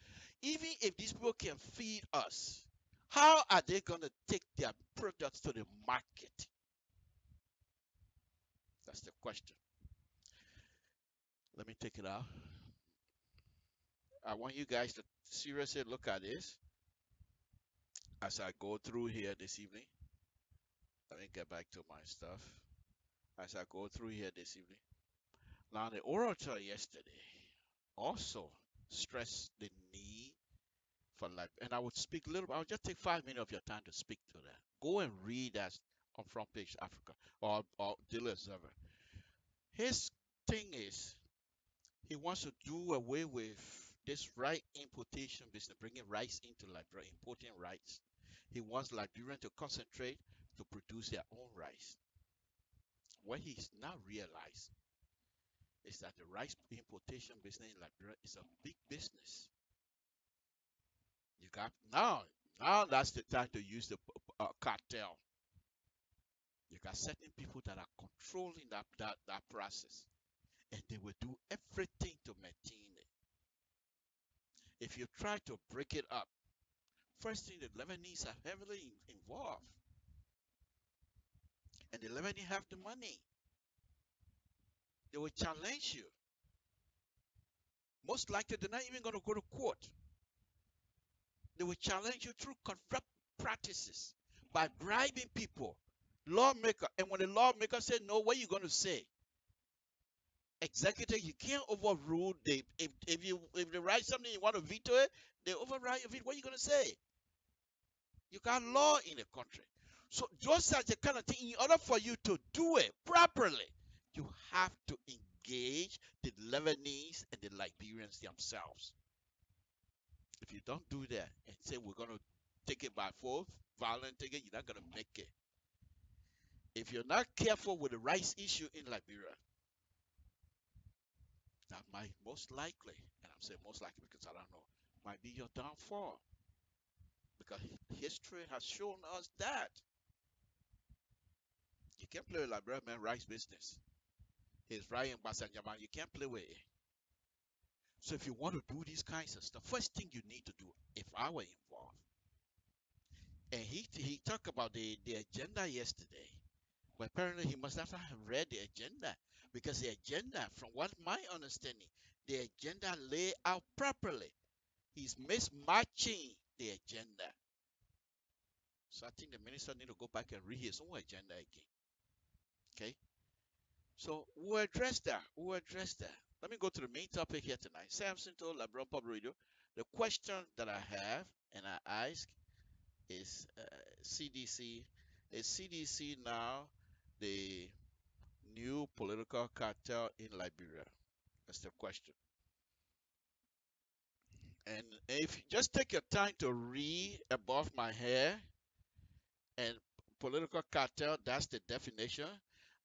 even if these people can feed us, how are they going to take their products to the market? That's the question. Let me take it out. I want you guys to seriously look at this as I go through here this evening. Let me get back to my stuff. As I go through here this evening. Now, the orator yesterday also stressed the need for life. And I would speak a little bit. I'll just take 5 minutes of your time to speak to that. Go and read that on Front Page Africa or Daily Observer. His thing is, he wants to do away with this rice importation business, bringing rice into Liberia, importing rice. He wants Liberians to concentrate to produce their own rice. What he's now realized is that the rice importation business in Liberia is a big business. You got now that's the time to use the cartel. You got certain people that are controlling that process, and they will do everything to maintain it. If you try to break it up, first thing, the Lebanese are heavily involved, and the Lebanese have the money. They will challenge you. Most likely, they're not even going to go to court. They will challenge you through corrupt practices by bribing people, lawmaker. And when the lawmaker say no, what are you going to say? Executive, you can't overrule the if they write something you want to veto it, they override your veto. What are you going to say? You got law in the country. So those are the kind of thing. In order for you to do it properly, you have to engage the Lebanese and the Liberians themselves. If you don't do that and say we're going to take it by force, violent take it, you're not going to make it. If you're not careful with the rights issue in Liberia, that might most likely, and I'm saying most likely because I don't know, might be your downfall. Because history has shown us that you can't play with Liberian man rights business. He's Ryan Basanjaman, you can't play with it. So if you want to do these kinds of stuff, first thing you need to do, if I were involved, and he talked about the agenda yesterday, but apparently he must have read the agenda, because the agenda, from what my understanding, the agenda lay out properly. He's mismatching the agenda. So I think the minister need to go back and read his own agenda again. Okay? So we'll address that. We'll address that. Let me go to the main topic here tonight. Samson told LIBERIA Public Radio. The question that I have and I ask is CDC. Is CDC now the new political cartel in Liberia? That's the question. And if you just take your time to read above my hair and political cartel, that's the definition.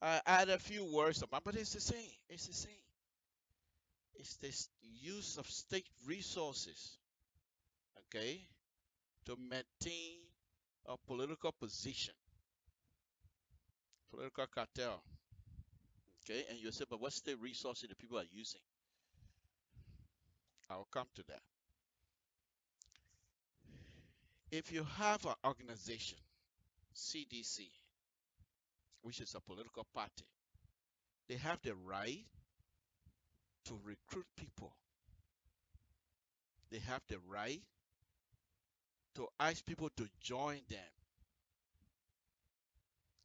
I add a few words about, but it's the same. It's the same. It's this use of state resources, okay, to maintain a political position, political cartel, okay. And you say, but what state resources the people are using? I'll come to that. If you have an organization, CDC, which is a political party, they have the right to recruit people. They have the right to ask people to join them.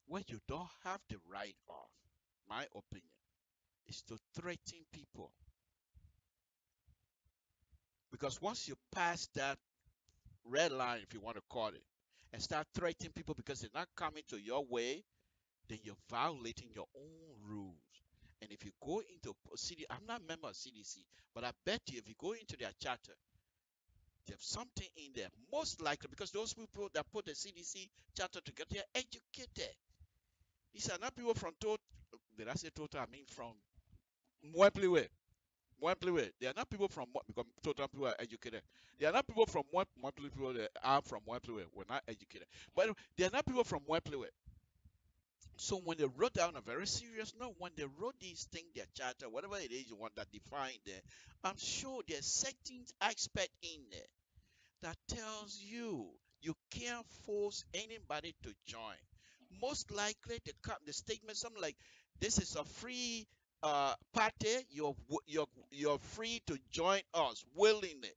What you don't have the right of, my opinion, is to threaten people. Because once you pass that red line, if you want to call it, and start threatening people because they're not coming to your way, then you're violating your own rules. And if you go into CDC, I'm not a member of CDC, but I bet you if you go into their charter, there's something in there. Most likely, because those people that put the CDC charter together, they're educated. These are not people from Total. Did I say Total? I mean from Mwempliwe. Mwempliwe. They are not people from, because Total people are educated. They are not people from Mwempliwe. People that are from Mwempliwe. We're not educated. But they are not people from Mwempliwe. So when they wrote down a very serious note, when they wrote these things, their charter, whatever it is you want that define there, I'm sure there's certain aspect in there that tells you you can't force anybody to join. Most likely the statement something like, this is a free party, you're free to join us willingly.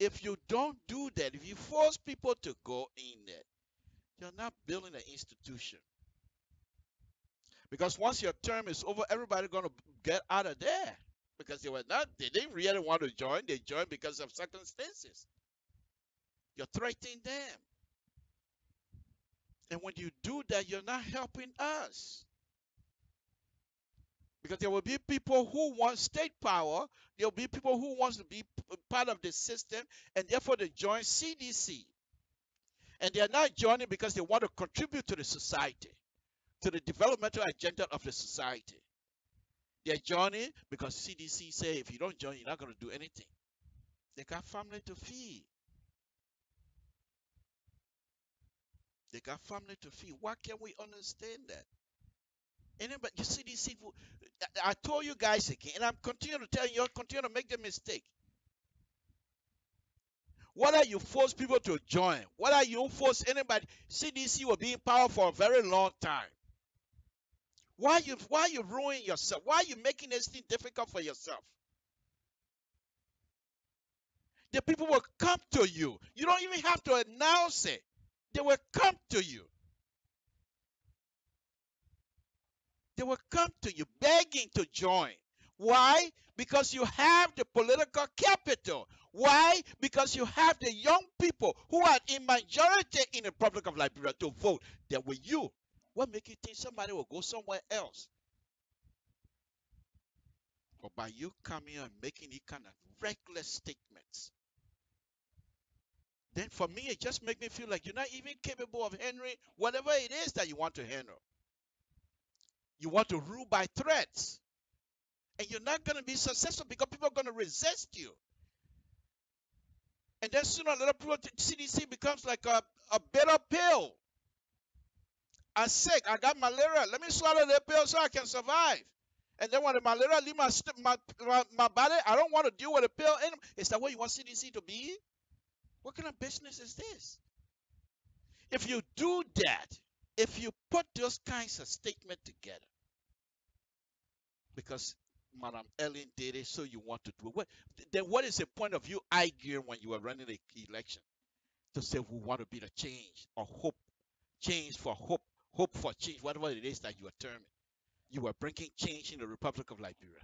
If you don't do that, if you force people to go in there, you're not building an institution. Because once your term is over, everybody's going to get out of there. Because they didn't really want to join. They joined because of circumstances. You're threatening them. And when you do that, you're not helping us. Because there will be people who want state power. There will be people who want to be part of the system. And therefore, they join CDC. And they are not joining because they want to contribute to the society, to the developmental agenda of the society. They're joining because CDC say if you don't join, you're not going to do anything. They got family to feed. They got family to feed. Why can't we understand that? Anybody, you see these people, I told you guys again, and I'm continuing to tell you, continue to make the mistake. Whether you force people to join, whether you don't force anybody, CDC will be in power for a very long time. Why you ruining yourself? Why are you making this thing difficult for yourself? The people will come to you. You don't even have to announce it. They will come to you. They will come to you begging to join. Why? Because you have the political capital. Why? Because you have the young people who are in majority in the Republic of Liberia to vote. They're with you. What makes you think somebody will go somewhere else? But by you coming and making these kind of reckless statements, then for me, it just makes me feel like you're not even capable of handling whatever it is that you want to handle. You want to rule by threats. And you're not going to be successful because people are going to resist you. And then sooner or later, CDC becomes like a bitter pill. I'm sick. I got malaria. Let me swallow the pill so I can survive. And then when the malaria leaves my body, I don't want to deal with the pill anymore. Is that what you want CDC to be? What kind of business is this? If you do that, if you put those kinds of statements together, because Madam Ellen did it, so you want to do it. Then what is the point of you arguing when you are running the election to say we want to be the change or hope, change for hope, hope for change, whatever it is that you are terming. You are bringing change in the Republic of Liberia.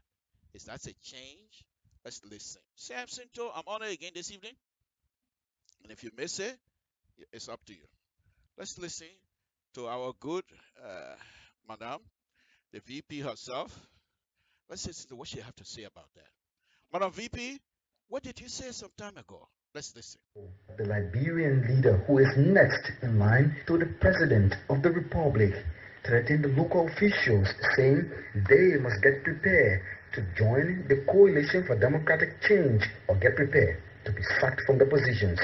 Is that a change? Let's listen. Sam Sinto, I'm on it again this evening. And if you miss it, it's up to you. Let's listen to our good Madam, the VP herself. Let's listen to what she have to say about that. Madam VP, what did you say some time ago? Let's listen. The Liberian leader who is next in line to the President of the Republic threatened the local officials, saying they must get prepared to join the Coalition for Democratic Change or get prepared to be sacked from the positions.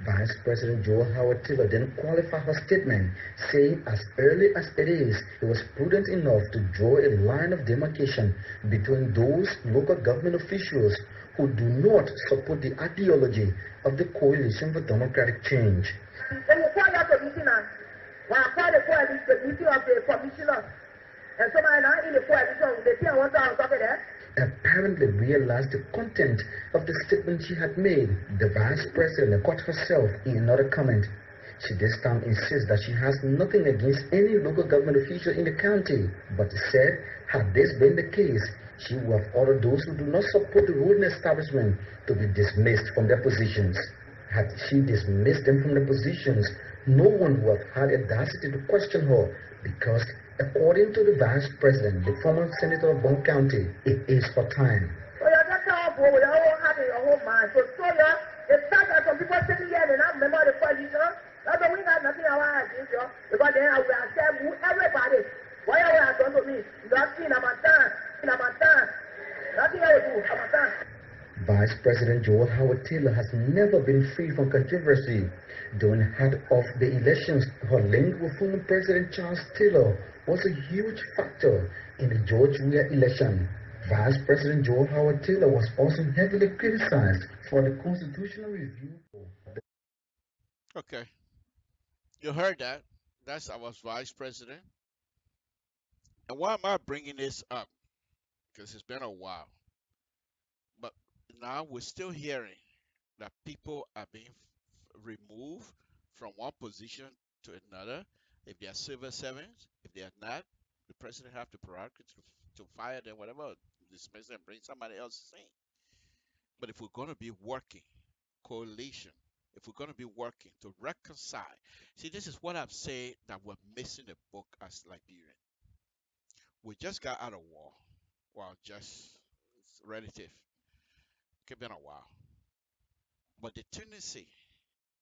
Vice President Joel Howard Taylor then qualified her statement, saying as early as it is, it was prudent enough to draw a line of demarcation between those local government officials who do not support the ideology of the Coalition for Democratic Change. Apparently realized the content of the statement she had made, the Vice President caught herself in another comment. She this time insists that she has nothing against any local government official in the county, but said had this been the case, she would have ordered those who do not support the ruling establishment to be dismissed from their positions. Had she dismissed them from their positions, no one would have had audacity to question her, because according to the Vice President, the former Senator of Bond County, it is for time. Vice President Joel Howard Taylor has never been free from controversy. During head of the elections, her link with former President Charles Taylor was a huge factor in the George Weah election. Vice President Joel Howard Taylor was also heavily criticized for the constitutional review. Okay. You heard that. That's our Vice President. And why am I bringing this up? Because it's been a while. But now we're still hearing that people are being removed from one position to another. If they are civil servants, if they are not, the president have the prerogative to fire them, whatever, dismiss them, bring somebody else in. But if we're going to be working, coalition, if we're going to be working to reconcile, see, this is what I've said that we're missing the book as Liberian. We just got out of war. Well, just relative. It's been a while. But the tendency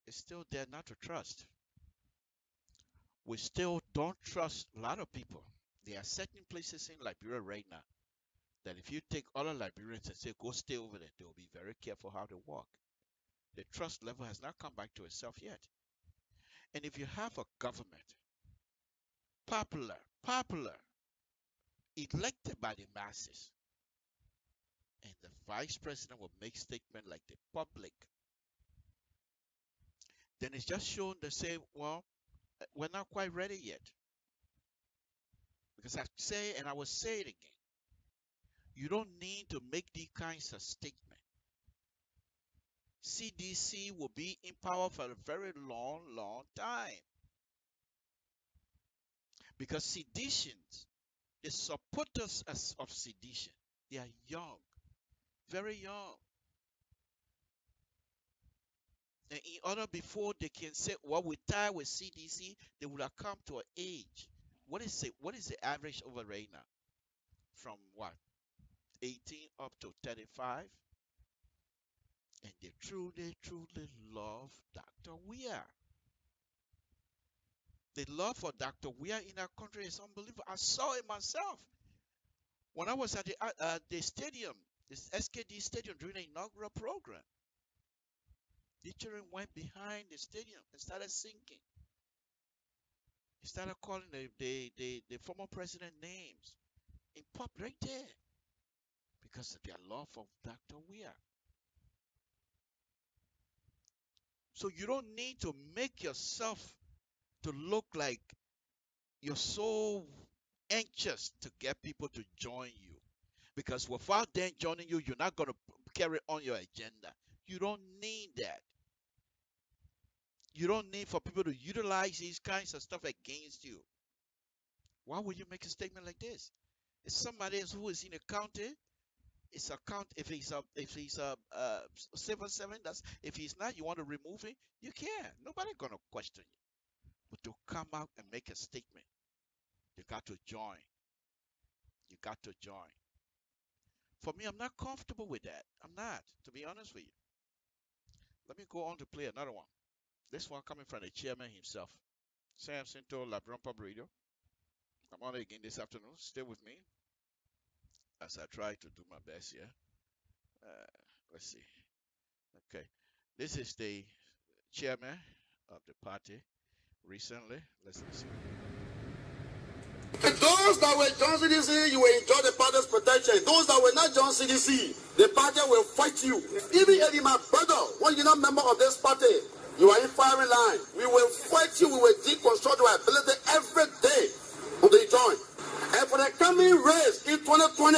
is still there not to trust. We still don't trust a lot of people. There are certain places in Liberia right now that if you take other Liberians and say, go stay over there, they'll be very careful how they walk. The trust level has not come back to itself yet. And if you have a government, popular, elected by the masses, and the vice president will make statement like the public, then it's just shown the same, well, we're not quite ready yet. Because I say, and I will say it again, you don't need to make these kinds of statements. CDC will be in power for a very long time. Because seditions, the supporters of sedition, they are young, very young. And in order before they can say, well, we tie with CDC, they would have come to an age. What is the average over right now? From what? 18 up to 35? And they truly love Dr. Weir. The love for Dr. Weir in our country is unbelievable. I saw it myself. When I was at the stadium, this SKD stadium, during the inaugural program, the children went behind the stadium and started singing. They started calling the former president names in pop right there because of their love of Dr. Weir. So you don't need to make yourself to look like you're so anxious to get people to join you. Because without them joining you, you're not going to carry on your agenda. You don't need that. You don't need for people to utilize these kinds of stuff against you. Why would you make a statement like this? If somebody else who is in a county, if he's a civil servant, if he's not, you want to remove him, you can. Nobody's gonna question you. But to come out and make a statement, you got to join. You got to join. For me, I'm not comfortable with that. I'm not, to be honest with you. Let me go on to play another one. This one coming from the chairman himself. Sam Sinto, LIBERIA Public Radio. I'm on it again this afternoon. Stay with me as I try to do my best here. Let's see. Okay. This is the chairman of the party recently. Let's listen. Those that were John CDC, you will enjoy the party's protection. Those that were not John CDC, the party will fight you. Even Eddie, my brother, when you're not a member of this party, you are in firing line. We will fight you. We will deconstruct your ability every day until you join. And for the coming race in 2020,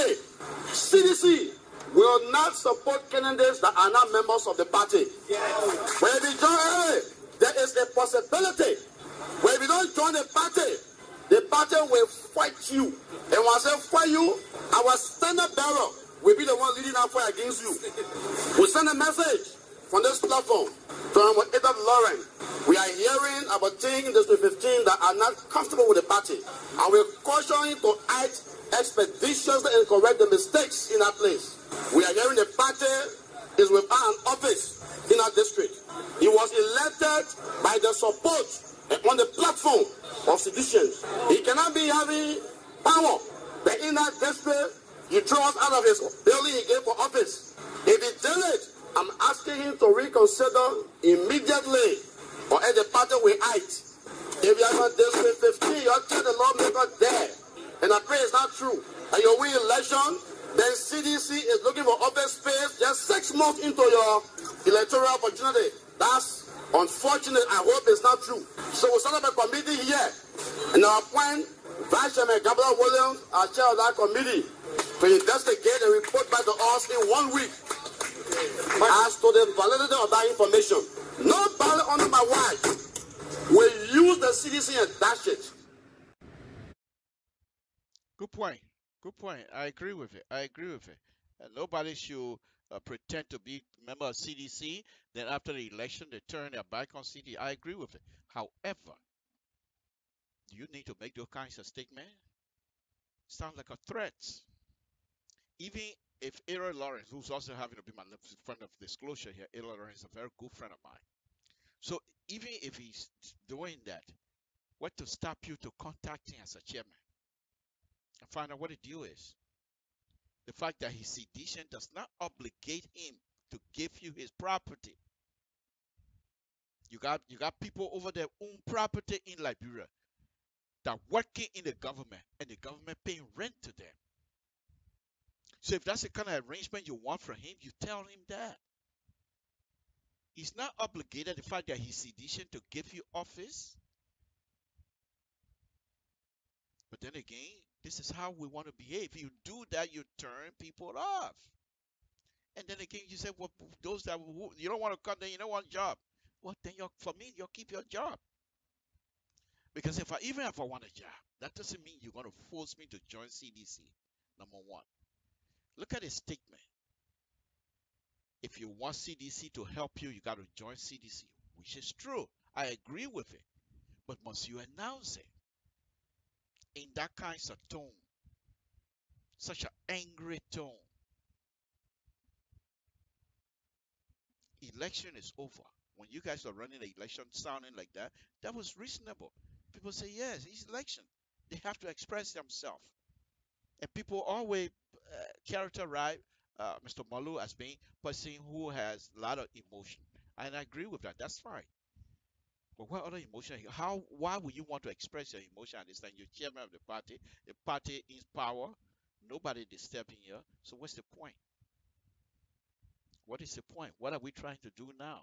CDC will not support candidates that are not members of the party. When you join, there is a possibility. When you don't join the party will fight you. And once they fight you, our standard bearer will be the one leading our fight against you. We send a message from this platform to our Edward Lauren. We are hearing about things in District 15 that are not comfortable with the party. And we caution you to act expeditiously and correct the mistakes in our place. We are hearing the party is without an office in our district. He was elected by the support on the platform of seditions. He cannot be having power. But in that district, he threw us out of his building he gave for office. If he did it, I'm asking him to reconsider immediately, or at the party we act. If you are in District 15, you are telling the lawmaker there, and I pray it's not true, and you win election, then CDC is looking for office space just 6 months into your electoral opportunity. That's unfortunate. I hope it's not true. So we set up a committee here, and our appoint Vice Chairman Gabriel Williams, our chair of that committee, to investigate and report back to us in 1 week as to the validity of that information. Nobody under my watch will use the CDC and dash it. Good point. Good point. I agree with it. And nobody should pretend to be a member of CDC. Then after the election, they turn their back on CDC. I agree with it. However, do you need to make those kinds of statements? Sounds like a threat. Even if Aaron Lawrence, who's also having to be my friend of disclosure here, Aaron Lawrence is a very good friend of mine. So even if he's doing that, what to stop you to contact him as a chairman and find out what the deal is? The fact that his sedition does not obligate him to give you his property. You got people over there own property in Liberia that working in the government, and the government paying rent to them. So if that's the kind of arrangement you want from him, you tell him that. He's not obligated, the fact that he's sedition, to give you office. But then again, this is how we want to behave. If you do that, you turn people off. And then again, you say, well, those that you don't want to come, then you don't want a job. Well, then for me, you'll keep your job. Because even if I want a job, that doesn't mean you're going to force me to join CDC. Number one, look at his statement. If you want CDC to help you, you got to join CDC, which is true. I agree with it. But must you announce it in that kind of tone, such an angry tone? Election is over. When you guys are running the election sounding like that, that was reasonable. People say, yes, it's election. They have to express themselves. And people always characterize Mr. Malu as being a person who has a lot of emotion. And I agree with that. That's fine. But what other emotion? Why would you want to express your emotion at this time? You're chairman of the party is power, nobody disturbing you. So what's the point? What is the point? What are we trying to do now?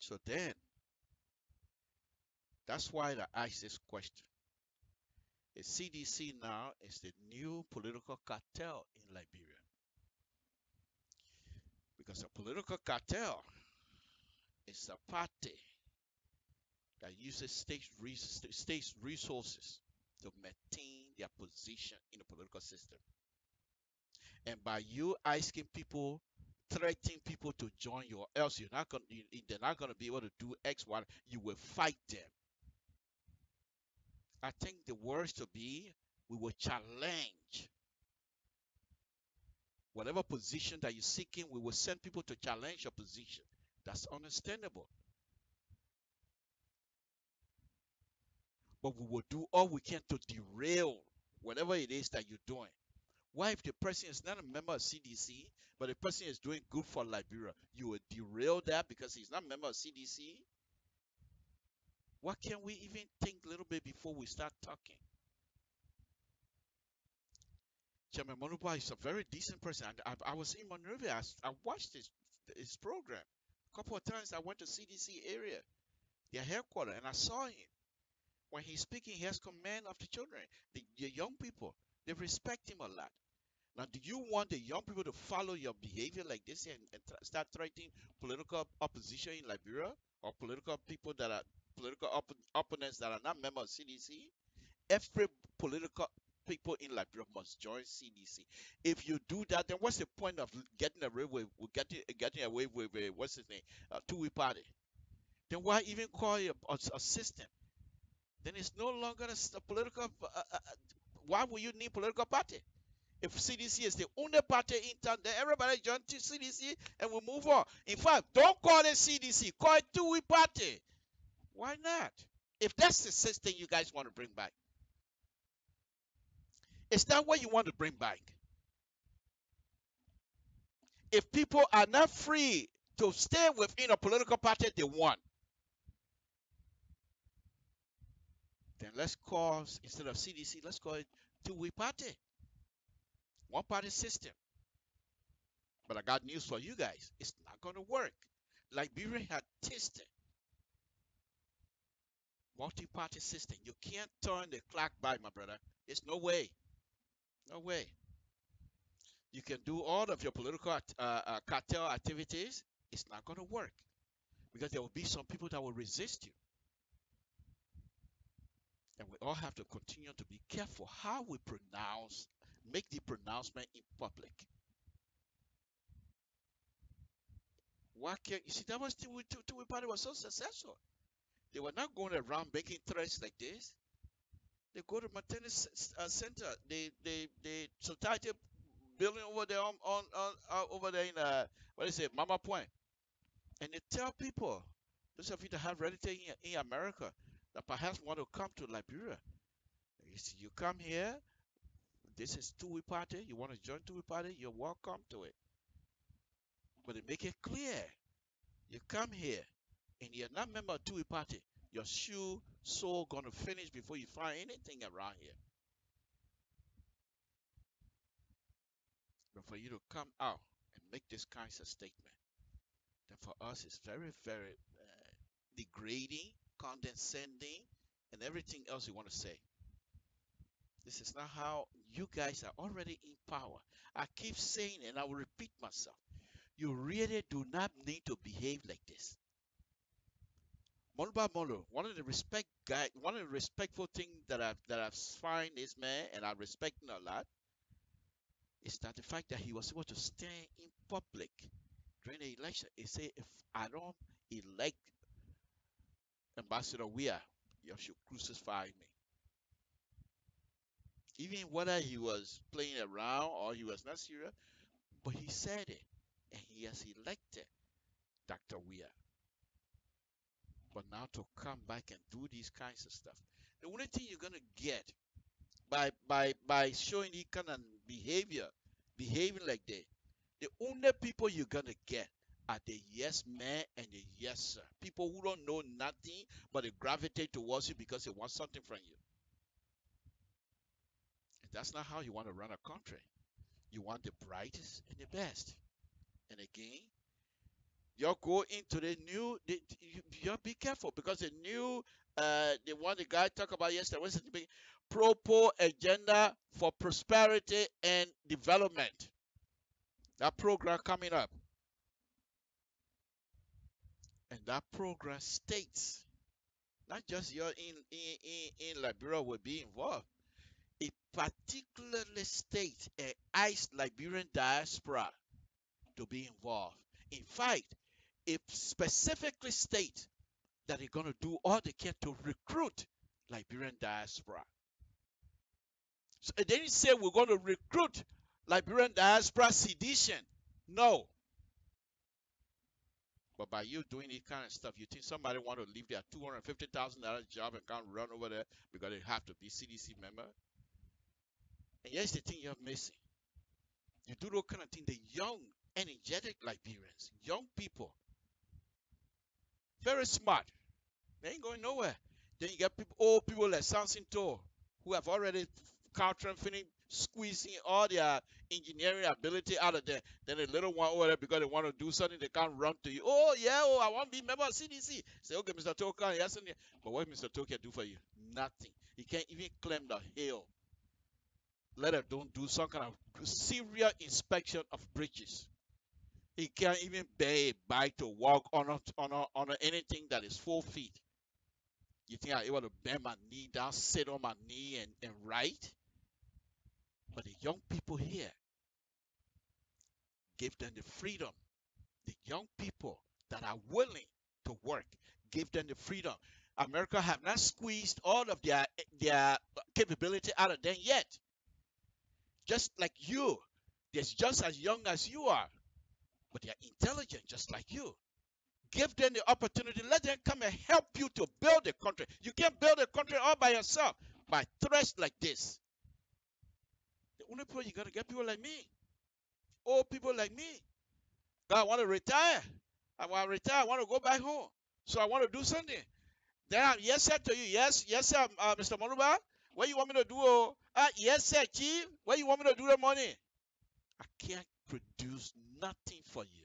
So then, that's why I ask this question. The CDC now is the new political cartel in Liberia. Because a political cartel is a party that uses state resources to maintain their position in the political system. And by you asking people, threatening people to join you, or else they're not going to be able to do X, Y, you will fight them. I think the words to be, we will challenge whatever position that you're seeking. We will send people to challenge your position. That's understandable. But we will do all we can to derail whatever it is that you're doing. Why, if the person is not a member of CDC, but the person is doing good for Liberia, you will derail that because he's not a member of CDC? Why can't we even think a little bit before we start talking? Chairman Monuba is a very decent person. And I was in Monrovia. I watched his program. A couple of times I went to CDC area, their headquarters, and I saw him. When he's speaking, he has command of the children, the young people. They respect him a lot. Now, do you want the young people to follow your behavior like this and start threatening political opposition in Liberia, or political people that are political opponents that are not members of CDC? Every political people in Liberia must join CDC. If you do that, then what's the point of getting away with what's his name, two-way party? Then why even call it a system? Then it's no longer a political. Why would you need political party? If CDC is the only party in town, then everybody join to CDC and we move on. In fact, don't call it CDC, call it two-way party. Why not? If that's the system you guys want to bring back. Is that what you want to bring back? If people are not free to stay within a political party they want, then let's call, instead of CDC, let's call it two-way party. One-party system. But I got news for you guys. It's not going to work. Liberia had tasted multi-party system. You can't turn the clock back, my brother. There's no way. No way. You can do all of your political cartel activities. It's not going to work. Because there will be some people that will resist you. And we all have to continue to be careful how we make the pronouncement in public. Why can't you see that was two-way party was so successful? They were not going around making threats like this. They go to Maternity Center, the society building over there over there in what is it, Mama Point, and they tell people, those of you that have relatives in America that perhaps want to come to Liberia, you come here. This is two-way party. You want to join two-way party? You're welcome to it. But they make it clear. You come here. and you're not a member of TUI party, your shoe sole gonna finish before you find anything around here. But for you to come out and make this kind of statement, then for us it's very, very degrading, condescending, and everything else you want to say. This is not how you guys are already in power. I keep saying it and I will repeat myself. You really do not need to behave like this. Moluba Molo, one of the respectful things that I've find this man and I respect him a lot is that the fact that he was able to stand in public during the election and say, if I don't elect Ambassador Weah, you should crucify me. Even whether he was playing around or he was not serious, but he said it, and he has elected Dr. Weah. But now to come back and do these kinds of stuff, the only thing you're gonna get by showing this kind of behaving like that, the only people you're gonna get are the yes man and the yes sir. People who don't know nothing but they gravitate towards you because they want something from you. And that's not how you want to run a country. You want the brightest and the best. And again, you go into you be careful because the one the guy talked about yesterday was the Propo Agenda for Prosperity and Development. That program coming up. And that program states, not just your in Liberia will be involved. It particularly states a ICE Liberian diaspora to be involved. In fact, it specifically states that they're going to do all they can to recruit Liberian diaspora. So they didn't say we're going to recruit Liberian diaspora sedition. No. But by you doing this kind of stuff, you think somebody want to leave their $250,000 job and can't run over there because they have to be CDC member? And here's the thing you're missing. You do those kind of thing, the young, energetic Liberians, young people, very smart. They ain't going nowhere. Then you get old people like Samson Toh, who have already Caltran finished squeezing all their engineering ability out of there. Then the little one over there, because they want to do something, they can't run to you. Oh, yeah, I want to be a member of CDC. Say, okay, Mr. Toh, yes, but what Mr. Toh can do for you? Nothing. He can't even climb the hill. Let alone do some kind of serious inspection of bridges. He can't even bear a bike to walk on anything that is 4 feet. You think I'm able to bend my knee down, sit on my knee and write? But the young people here, give them the freedom. The young people that are willing to work, give them the freedom. America have not squeezed all of their capability out of them yet. Just like you, they're just as young as you are, but they're intelligent just like you. Give them the opportunity. Let them come and help you to build a country. You can't build a country all by yourself by threats like this. The only people you got to get people like me, old people like me. God, I want to retire. I want to retire. I want to go back home. So I want to do something. Then I yes sir to you. Yes, sir, Mr. Moluba. What you want me to do? Yes, sir, Chief. What you want me to do the money? I can't produce nothing for you.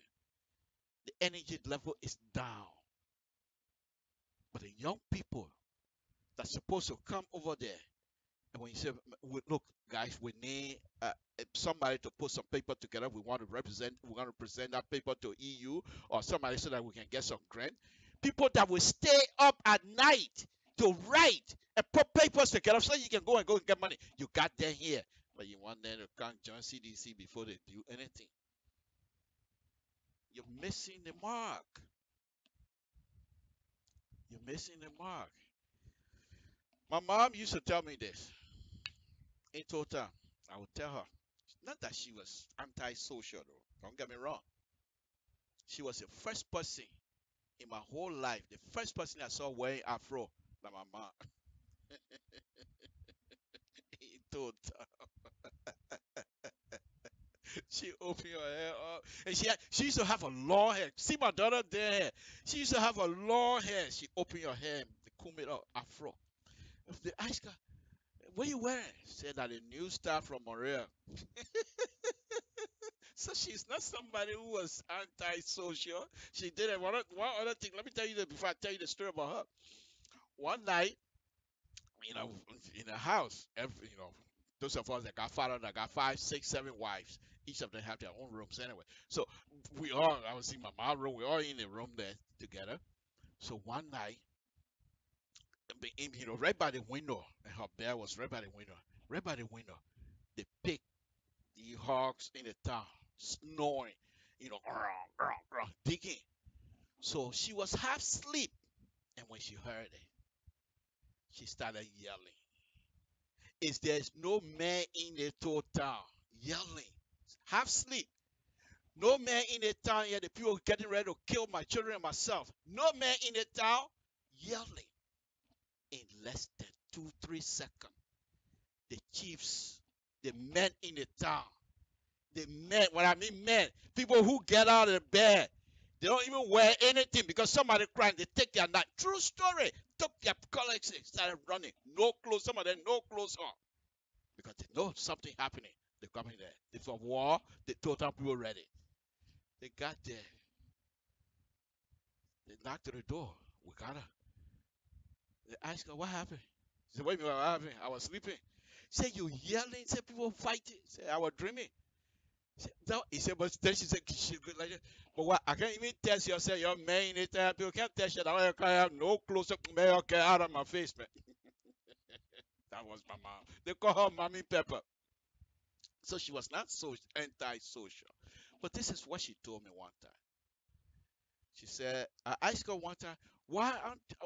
The energy level is down. But the young people that's supposed to come over there, and when you say, look, guys, we need somebody to put some paper together. We want to present that paper to EU or somebody so that we can get some grant. People that will stay up at night to write and put papers together so you can go and get money. You got them here, but you want them to come join CDC before they do anything. You're missing the mark. You're missing the mark. My mom used to tell me this. In total, I would tell her, not that she was anti-social though, don't get me wrong. She was the first person in my whole life, the first person I saw wearing afro, like my mom. In total. She opened her hair up, and she used to have a long hair. See my daughter there. She used to have a long hair. She opened her hair and comb it up, afro. They asked her, "What are you wearing?" She said that a new style from Maria. So she's not somebody who was antisocial. She did it. One other thing. Let me tell you this before I tell you the story about her. One night, you know, in a house, those of us that got fathered, that got 5, 6, 7 wives, each of them have their own rooms anyway. So I was in my mom's room, we all in a room there together. So one night, right by the window, and her bed was right by the window. Right by the window, they picked the hogs in the town, snoring, digging. So she was half asleep, and when she heard it, she started yelling. There's no man in the total town yelling, half asleep. No man in the town yet. The people getting ready to kill my children and myself. No man in the town yelling. In less than 2-3 seconds, the chiefs, the men in the town, the men, what I mean men, people who get out of the bed, they don't even wear anything because somebody crying. They take their knife. True story. Took their collection, started running. No clothes. Some of them no clothes on because they know something happening. They're coming there. If for war, the total people ready. They got there. They knocked on the door. We got her. They asked her, "What happened?" She said, "Wait a minute, what happened? I was sleeping." Say, "You yelling?" Say, "People fighting." Say, "I was dreaming." Say, "No." He said, but then she said, she good like that. But what? I can't even test you. Say, "Your man is there." People can't test you. I can't have no close up. Man, get out of my face, man. That was my mom. They call her Mommy Pepper. So she was not so anti-social. But this is what she told me one time. She said, I asked her one time, why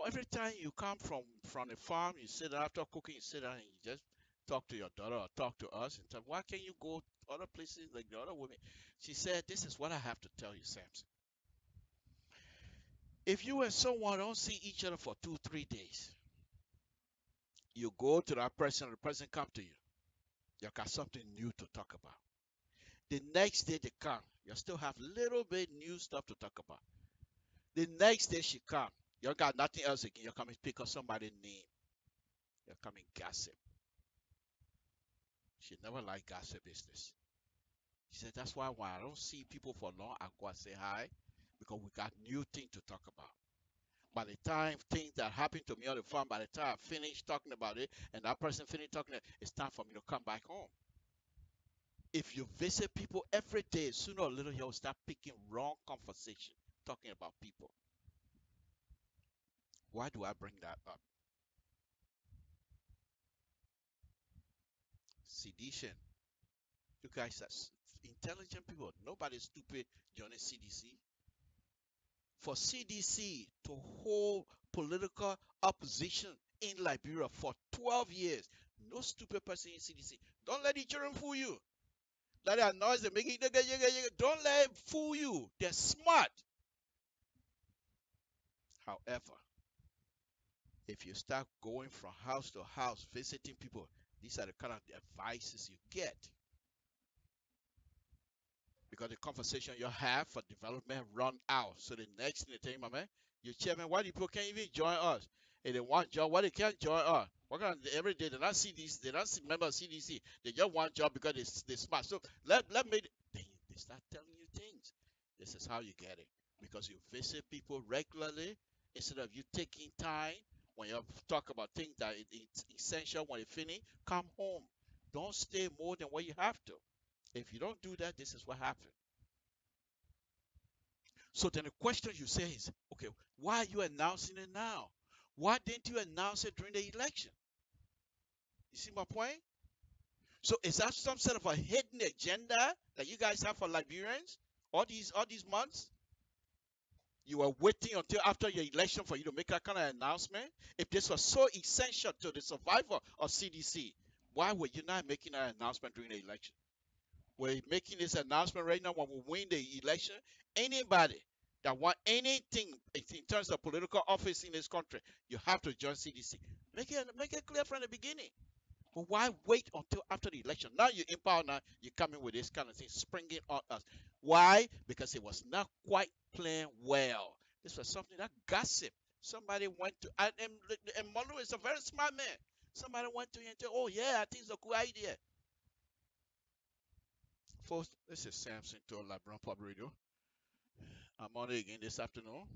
every time you come from the farm, you sit down after cooking, you sit down and you just talk to your daughter or talk to us and tell, why can't you go other places like the other women? She said, this is what I have to tell you, Samson. If you and someone don't see each other for 2-3 days, you go to that person, the person come to you. You got something new to talk about. The next day they come, you still have little bit new stuff to talk about. The next day she come, you got nothing else again. You're coming pick up somebody's name. You're coming gossip. She never liked gossip business. She said, that's why when I don't see people for long, I go and say hi because we got new things to talk about. By the time things that happened to me on the farm, by the time I finish talking about it and that person finished talking, it's time for me to come back home. If you visit people every day, sooner or later you'll start picking wrong conversation, talking about people. Why do I bring that up? Sedition. You guys are intelligent people. Nobody's stupid joining CDC. For CDC to hold political opposition in Liberia for 12 years, no stupid person in CDC. Don't let the children fool you. Let that noise they make it. Don't let it fool you. They're smart. However, if you start going from house to house visiting people, these are the kind of advices you get. Because the conversation you have for development run out. So the next thing they tell you, my man, your chairman, why do people can't even join us? And they want job, why they can't join us? What kind of, every day they not see these, they not see member of CDC. They just want job because they smart. So let me they start telling you things. This is how you get it. Because you visit people regularly instead of you taking time when you talk about things that it's essential when you finish, come home. Don't stay more than what you have to. If you don't do that, this is what happens. So then the question you say is, okay, why are you announcing it now? Why didn't you announce it during the election? You see my point? So is that some sort of a hidden agenda that you guys have for Liberians all these months? You are waiting until after your election for you to make that kind of announcement? If this was so essential to the survival of CDC, why were you not making that announcement during the election? We're making this announcement right now when we win the election. Anybody that want anything in terms of political office in this country, you have to join CDC. Make it clear from the beginning. But why wait until after the election? Now you're in power, now you're coming with this kind of thing, springing on us. Why? Because it was not quite playing well. This was something that gossip. Somebody went to, and Molu is a very smart man. Somebody went to him and said, oh yeah, I think it's a good idea. Folks, this is Samson to LIBERIA Public Radio. I'm on it again this afternoon.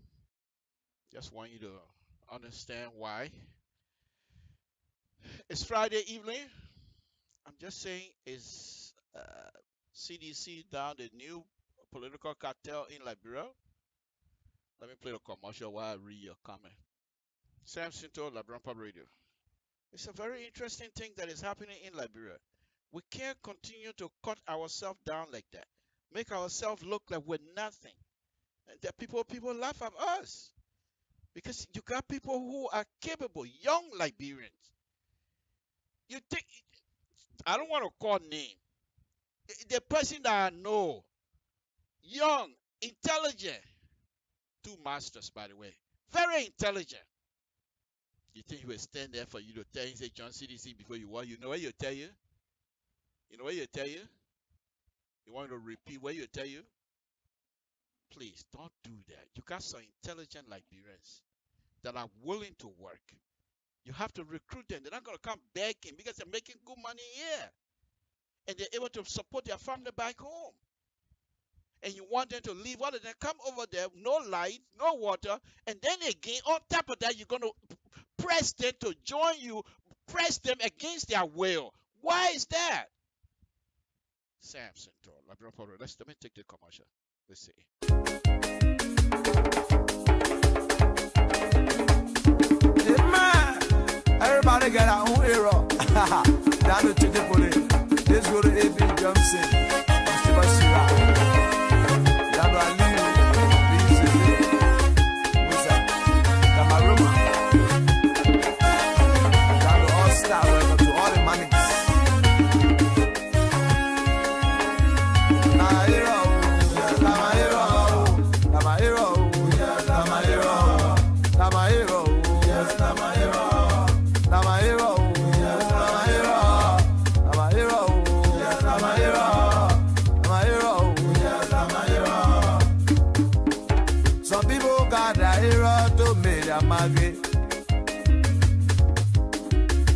Just want you to understand why. It's Friday evening. I'm just saying, is CDC down the new political cartel in Liberia? Let me play the commercial while I read your comment. Samson to LIBERIA Public Radio. It's a very interesting thing that is happening in Liberia. We can't continue to cut ourselves down like that. Make ourselves look like we're nothing. And that people laugh at us. Because you got people who are capable, young Liberians. You think, I don't want to call name. The person that I know, young, intelligent, 2 masters, by the way, very intelligent. You think he will stand there for you to tell him, say, John CDC before you want? You know what he'll tell you? You know what he'll tell you? You want to repeat what he'll tell you? Please, don't do that. You got some intelligent Liberians that are willing to work. You have to recruit them. They're not going to come begging because they're making good money here. And they're able to support their family back home. And you want them to leave all of them, come over there, no light, no water. And then again, on top of that, you're going to press them to join you, press them against their will. Why is that? Samson, LIBERIA Public. Let me take the commercial. Let's see. Hey man, everybody get our own hero. Down to the police. Let's go to A.B. Johnson. Mr. Bashira.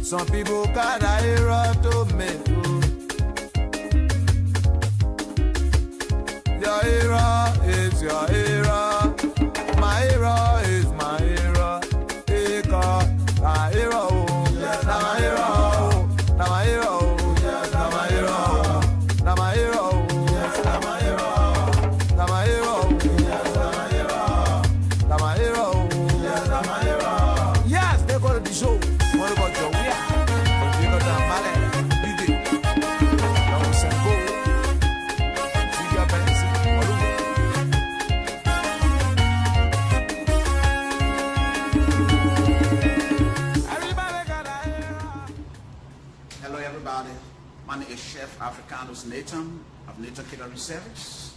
Some people got a hero to make. Your hero is your hero. My hero is my hero. My hero. Yes, I'm my hero. Now my hero. Yes, I'm my hero. Now my hero. Yes, I'm my hero. Now my hero. Yes, I'm my hero. Now my hero. Yes, I'm my hero. Yes, they go to the show. What about your way? My name is Chef Africanus Nathan of Nathan Catering Service.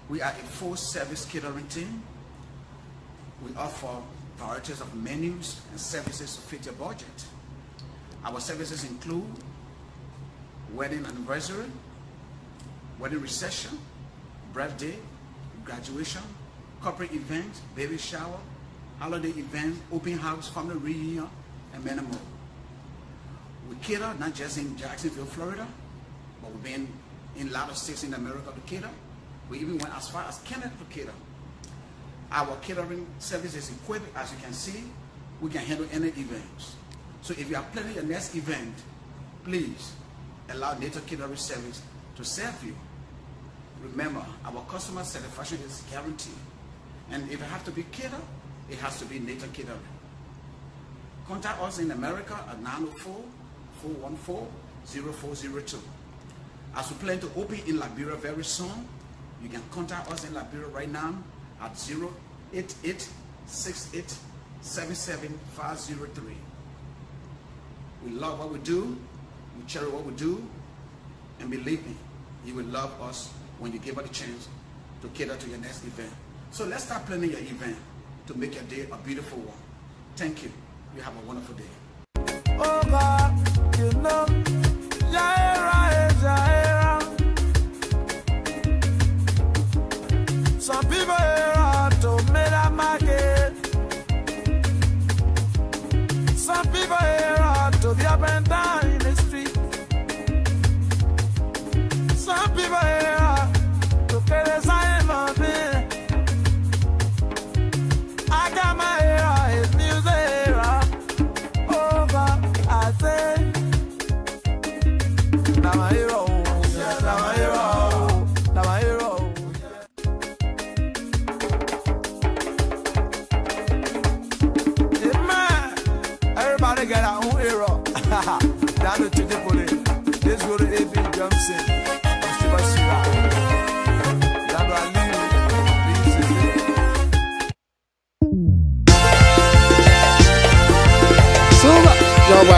We are a full-service catering team. We offer varieties of menus and services to fit your budget. Our services include wedding anniversary, wedding reception, birthday, graduation, corporate events, baby shower, holiday events, open house, family reunion, and many more. We cater not just in Jacksonville, Florida, but we've been in a lot of states in America to cater. We even went as far as Canada to cater. Our catering service is equipped, as you can see, we can handle any events. So if you are planning your next event, please allow Nathan Catering Service to serve you. Remember, our customer satisfaction is guaranteed. And if it has to be catered, it has to be Nathan Catering. Contact us in America at 904-414-0402. As we plan to open in Liberia very soon, you can contact us in Liberia right now at 088-6877-503. We love what we do, we cherish what we do, and believe me, you will love us when you give us a chance to cater to your next event. So let's start planning your event to make your day a beautiful one. Thank you. You have a wonderful day. Oh God. you know, Jaira is Jaira. Some people here to make a market. Some people here to be up and down in the street. Some people here to get a sign of me. I got my era, it's music era. Over, I say. Now my hero, now my hero, now my hero. Hey man, everybody get our own hero. Down to the police. This go to AP Johnson.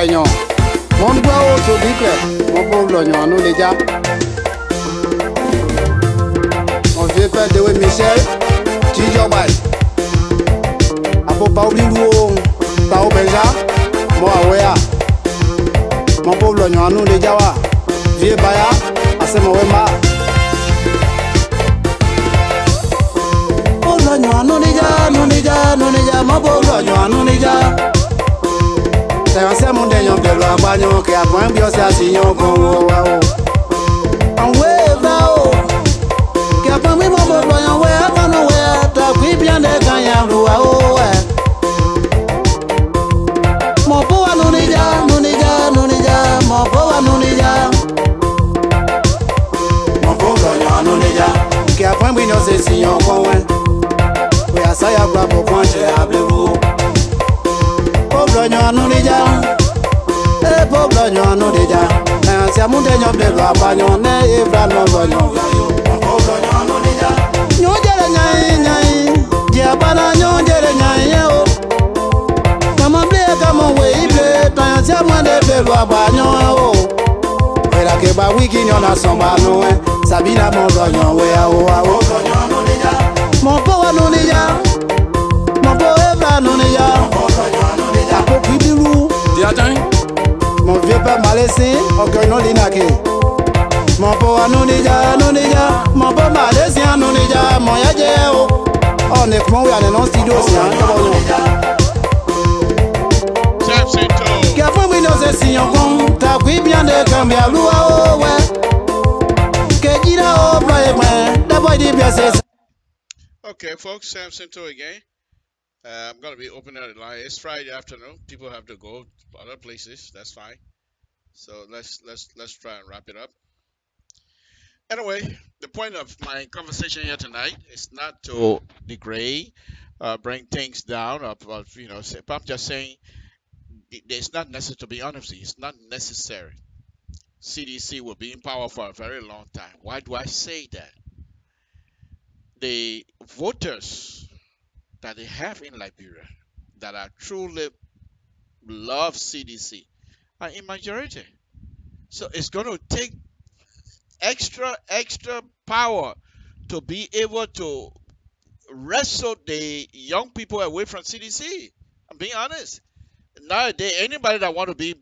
Yo, mon gua o to dikre, mon bolo nyo anu leja. Mon vieux père de Michel, ti jo bai. Apo pa obi ruo, pa o benja, mo awea. Mon bolo nyo anu leja wa. Vieux baya, ase mo wema. Bolo nyo anu leja, mon bolo nyo anu leja. C'est mon dernier de la bagnon qui a point bien ça signon con en weva qui a pas mis mon bagnon ouais avant nous ouais t'as pris bien des gagnants ouais mon beau nous déjà mon beau nous déjà mon beau bagnon nous déjà qui a point bien ça signon con ouais ouais ça y a pas pour point j'ai appelé vous Poblo anu deja, poblo anu deja. Na si amunde nyo belo abanyo ne evra no bonyo. Poblo anu deja. Nyo jere nyai, diabana nyo jere nyai o. Kama ble kama we ible, na si amunde belo abanyo o. Era ke ba wiki nyo na somba no e, sabina mo bonyo we a o a o. Poblo anu deja. Mo po anu deja. Mo po evra no deja. Mon vieux père m'a laissé, ok, non, l'inake. Mon beau anonija, mon beau m'a laissé anonija, mon yadjeo. On est comment, oui, on est non studio, c'est un peu. Qui a fait oui, nos essayons, t'as pris bien de cambia, loua, ouais. Que dira au plat, d'abord, dit bien, c'est ça. Okay, folks, Sam Sinto again. I'm going to be opening the line. It's Friday afternoon. People have to go to other places. That's fine. So let's try and wrap it up. Anyway, the point of my conversation here tonight is not to degrade, bring things down, or you know. I'm just saying it's not necessary. To be honest with you, it's not necessary. CDC will be in power for a very long time. Why do I say that? The voters that they have in Liberia that are truly love CDC are in majority. So it's going to take extra power to be able to wrestle the young people away from CDC. I'm being honest. Nowadays, anybody that want to be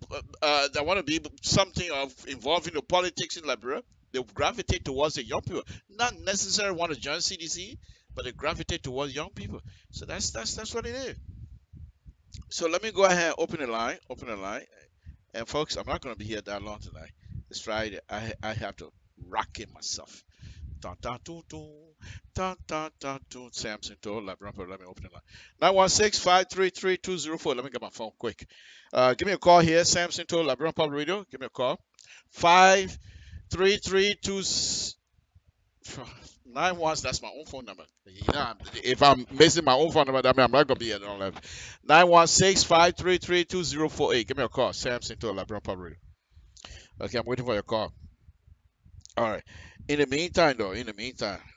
something of involved in the politics in Liberia, they gravitate towards the young people. Not necessarily want to join CDC, but they gravitate towards young people. So that's what it is. So let me go ahead and open the line. And folks, I'm not going to be here that long tonight. It's Friday. I have to rock it myself. Dun, dun, dun, dun. Dun, dun, dun, dun. Samson told let me open the line. 916-533-204. Let me get my phone quick. Give me a call here. Samson told Liberian Public Radio. Give me a call. 533-2 91. That's my own phone number. You know, if I'm missing my own phone number, that means I'm not gonna be here on 11. 916-533-2048. Give me a call. Samson to Liberian Public Radio. Okay, I'm waiting for your call. All right. In the meantime,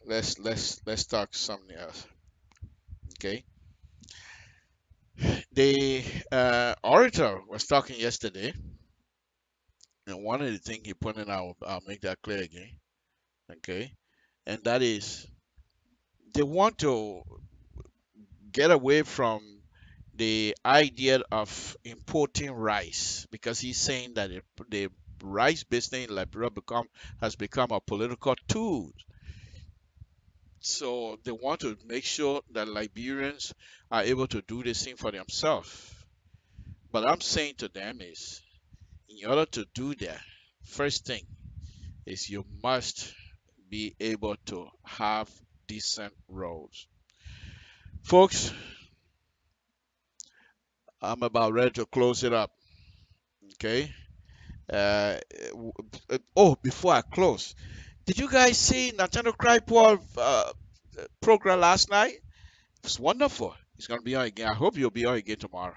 let's talk something else. Okay. The orator was talking yesterday, and one of the things he pointed out, I'll make that clear again. Okay, and that is they want to get away from the idea of importing rice, because he's saying that the rice business in Liberia has become a political tool. So they want to make sure that Liberians are able to do this thing for themselves. But I'm saying to them is, in order to do that, first thing is you must be able to have decent roads. Folks, I'm about ready to close it up. Okay. Before I close, did you guys see Nathaniel Cryport program last night? It was wonderful. He's gonna be on again. I hope you'll be on again tomorrow.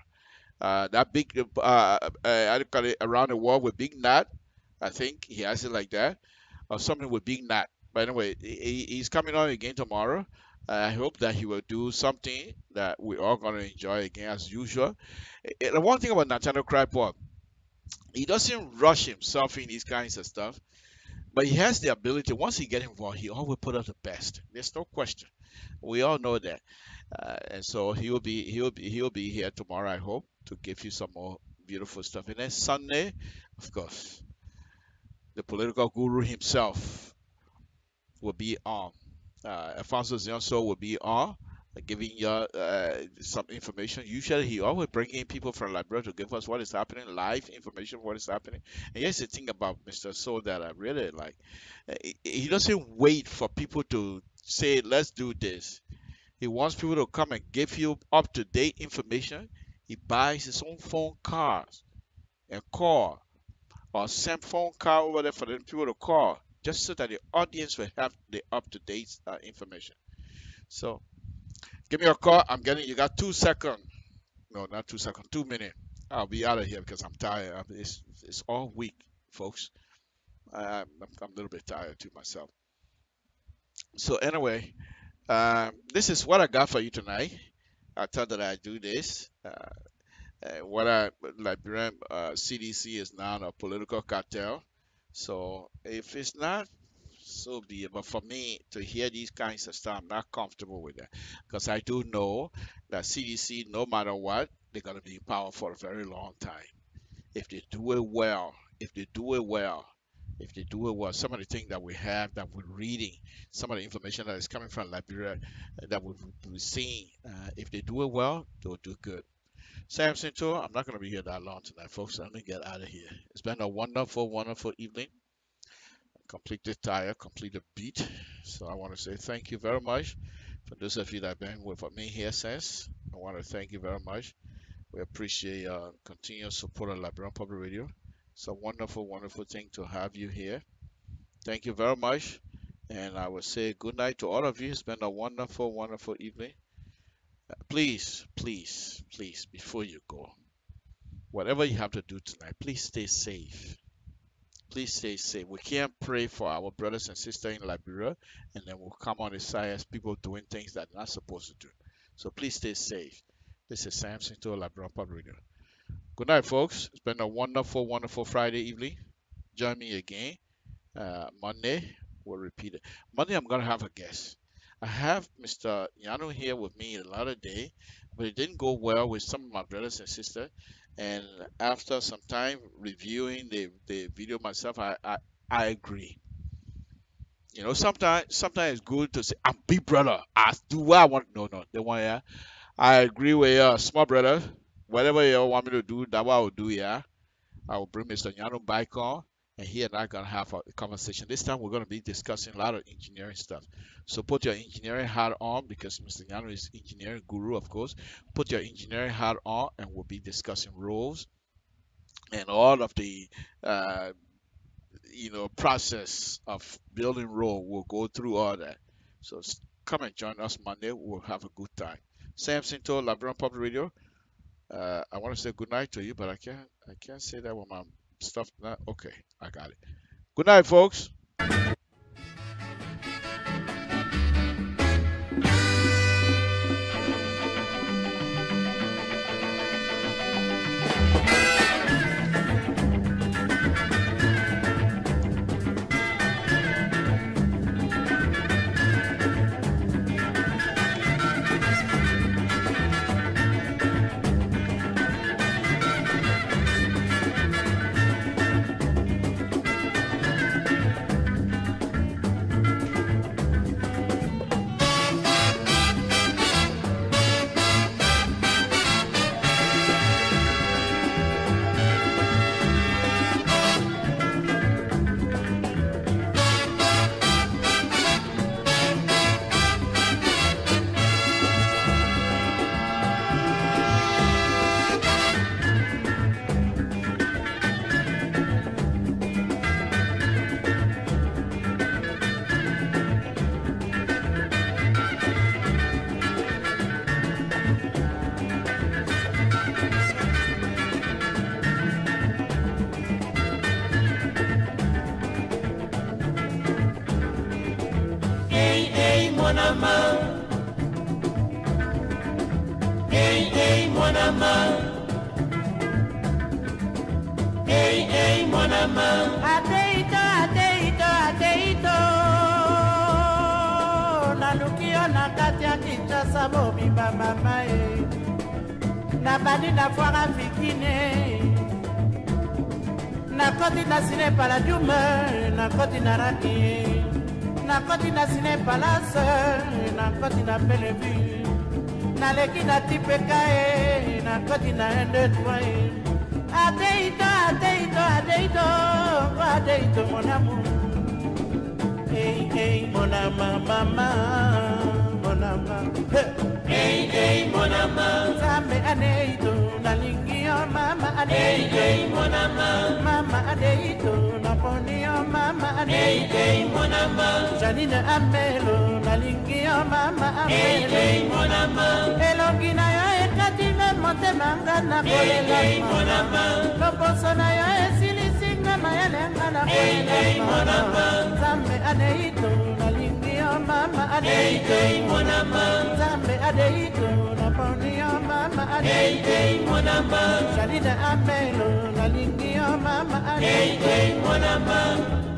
That big, I call it Around the World with Big Nat. I think he has it like that, or something with Big Nat. But anyway, he's coming on again tomorrow. I hope that he will do something that we're all going to enjoy again as usual. The one thing about Nathaniel Cryport, he doesn't rush himself in these kinds of stuff, but he has the ability. Once he gets involved, he always put up the best. There's no question. We all know that, and so he'll be here tomorrow. I hope to give you some more beautiful stuff. And then Sunday, of course, the political guru himself will be on. Alfonso Zionso will be on, giving you some information. Usually, he always bring in people from Liberia to give us what is happening, live information, what is happening. And here's the thing about Mr. So that I really like. He doesn't wait for people to say, let's do this. He wants people to come and give you up-to-date information. He buys his own phone cards and call, or send phone call over there for the people to call, just so that the audience will have the up-to-date information. So give me a call. You got 2 seconds. No, not 2 seconds, 2 minutes. I'll be out of here because I'm tired. It's all week, folks. I'm a little bit tired too myself. So anyway, this is what I got for you tonight. I thought that I do this. Liberian CDC is now a political cartel. So if it's not, so be it. But for me to hear these kinds of stuff, I'm not comfortable with that, because I do know that CDC, no matter what, they're gonna be in power for a very long time. If they do it well, some of the things that we have, that we're reading, some of the information that is coming from Liberia, that we're seeing, if they do it well, they'll do good. Samson Tour, I'm not going to be here that long tonight, folks. Let me get out of here. It's been a wonderful, wonderful evening. Completely tired, completely beat. So I want to say thank you very much for those of you that have been with me here since. I want to thank you very much. We appreciate your continued support of Liberian Public Radio. It's a wonderful, wonderful thing to have you here. Thank you very much. And I will say good night to all of you. It's been a wonderful, wonderful evening. Please, please, please, before you go, whatever you have to do tonight, please stay safe. Please stay safe. We can't pray for our brothers and sisters in Liberia, and then we'll come on the side as people doing things that they're not supposed to do. So please stay safe. This is Samson to Liberian Public Radio. Good night, folks. It's been a wonderful, wonderful Friday evening. Join me again. Monday, we'll repeat it. Monday, I'm going to have a guest. I have Mr. Yano here with me a lot of day, but it didn't go well with some of my brothers and sisters. And after some time reviewing the video myself, I agree. You know, sometimes it's good to say, I'm big brother. I do what I want. No, they want, yeah. I agree with small brother. Whatever you want me to do, that's what I will do, yeah. I will bring Mr. Yano back on, and he and I are going to have a conversation. This time we're going to be discussing a lot of engineering stuff. So put your engineering hat on, because Mr. Yano is engineering guru, of course. Put your engineering hat on, and we'll be discussing roles and all of the process of building road. We'll go through all that. So come and join us Monday. We'll have a good time. Samson to Liberian Public Radio. I want to say good night to you, but I can't say that with my stuff. Okay, I got it. Good night, folks. Hey, mon amant. Ateito. Nalukio na kati ya Kinshasa mobimba mama e. Na bani na foire fikine. Na koti na sine paladume, na koti na raki. Na koti na sine palace, na koti na Bellevue. Na leki na tipekae, na koti na endetwae. Ateito, mon amour. Hey, mon amant, maman, mon amant. Hey, mon amant. Sambe aneito, nalingio, mama aneito. Hey, mon amant. Mama aneito, naponio, mama aneito. Hey, mon amant. Janine amelo, nalingio, mama amelo. Hey, mon amant. Elongina yo ekatime monte mangana kolela. Hey, mon amant. Loposo na yo esilisinga mayalenga na kolela. Hey, mon amant. Sambe aneito, nalingio, mama aneito. Hey, mon amant. Sambe aneito, naponio, mama aneito. Hey, mon amant. Janine amelo, nalingio, mama aneito. Hey, mon amant.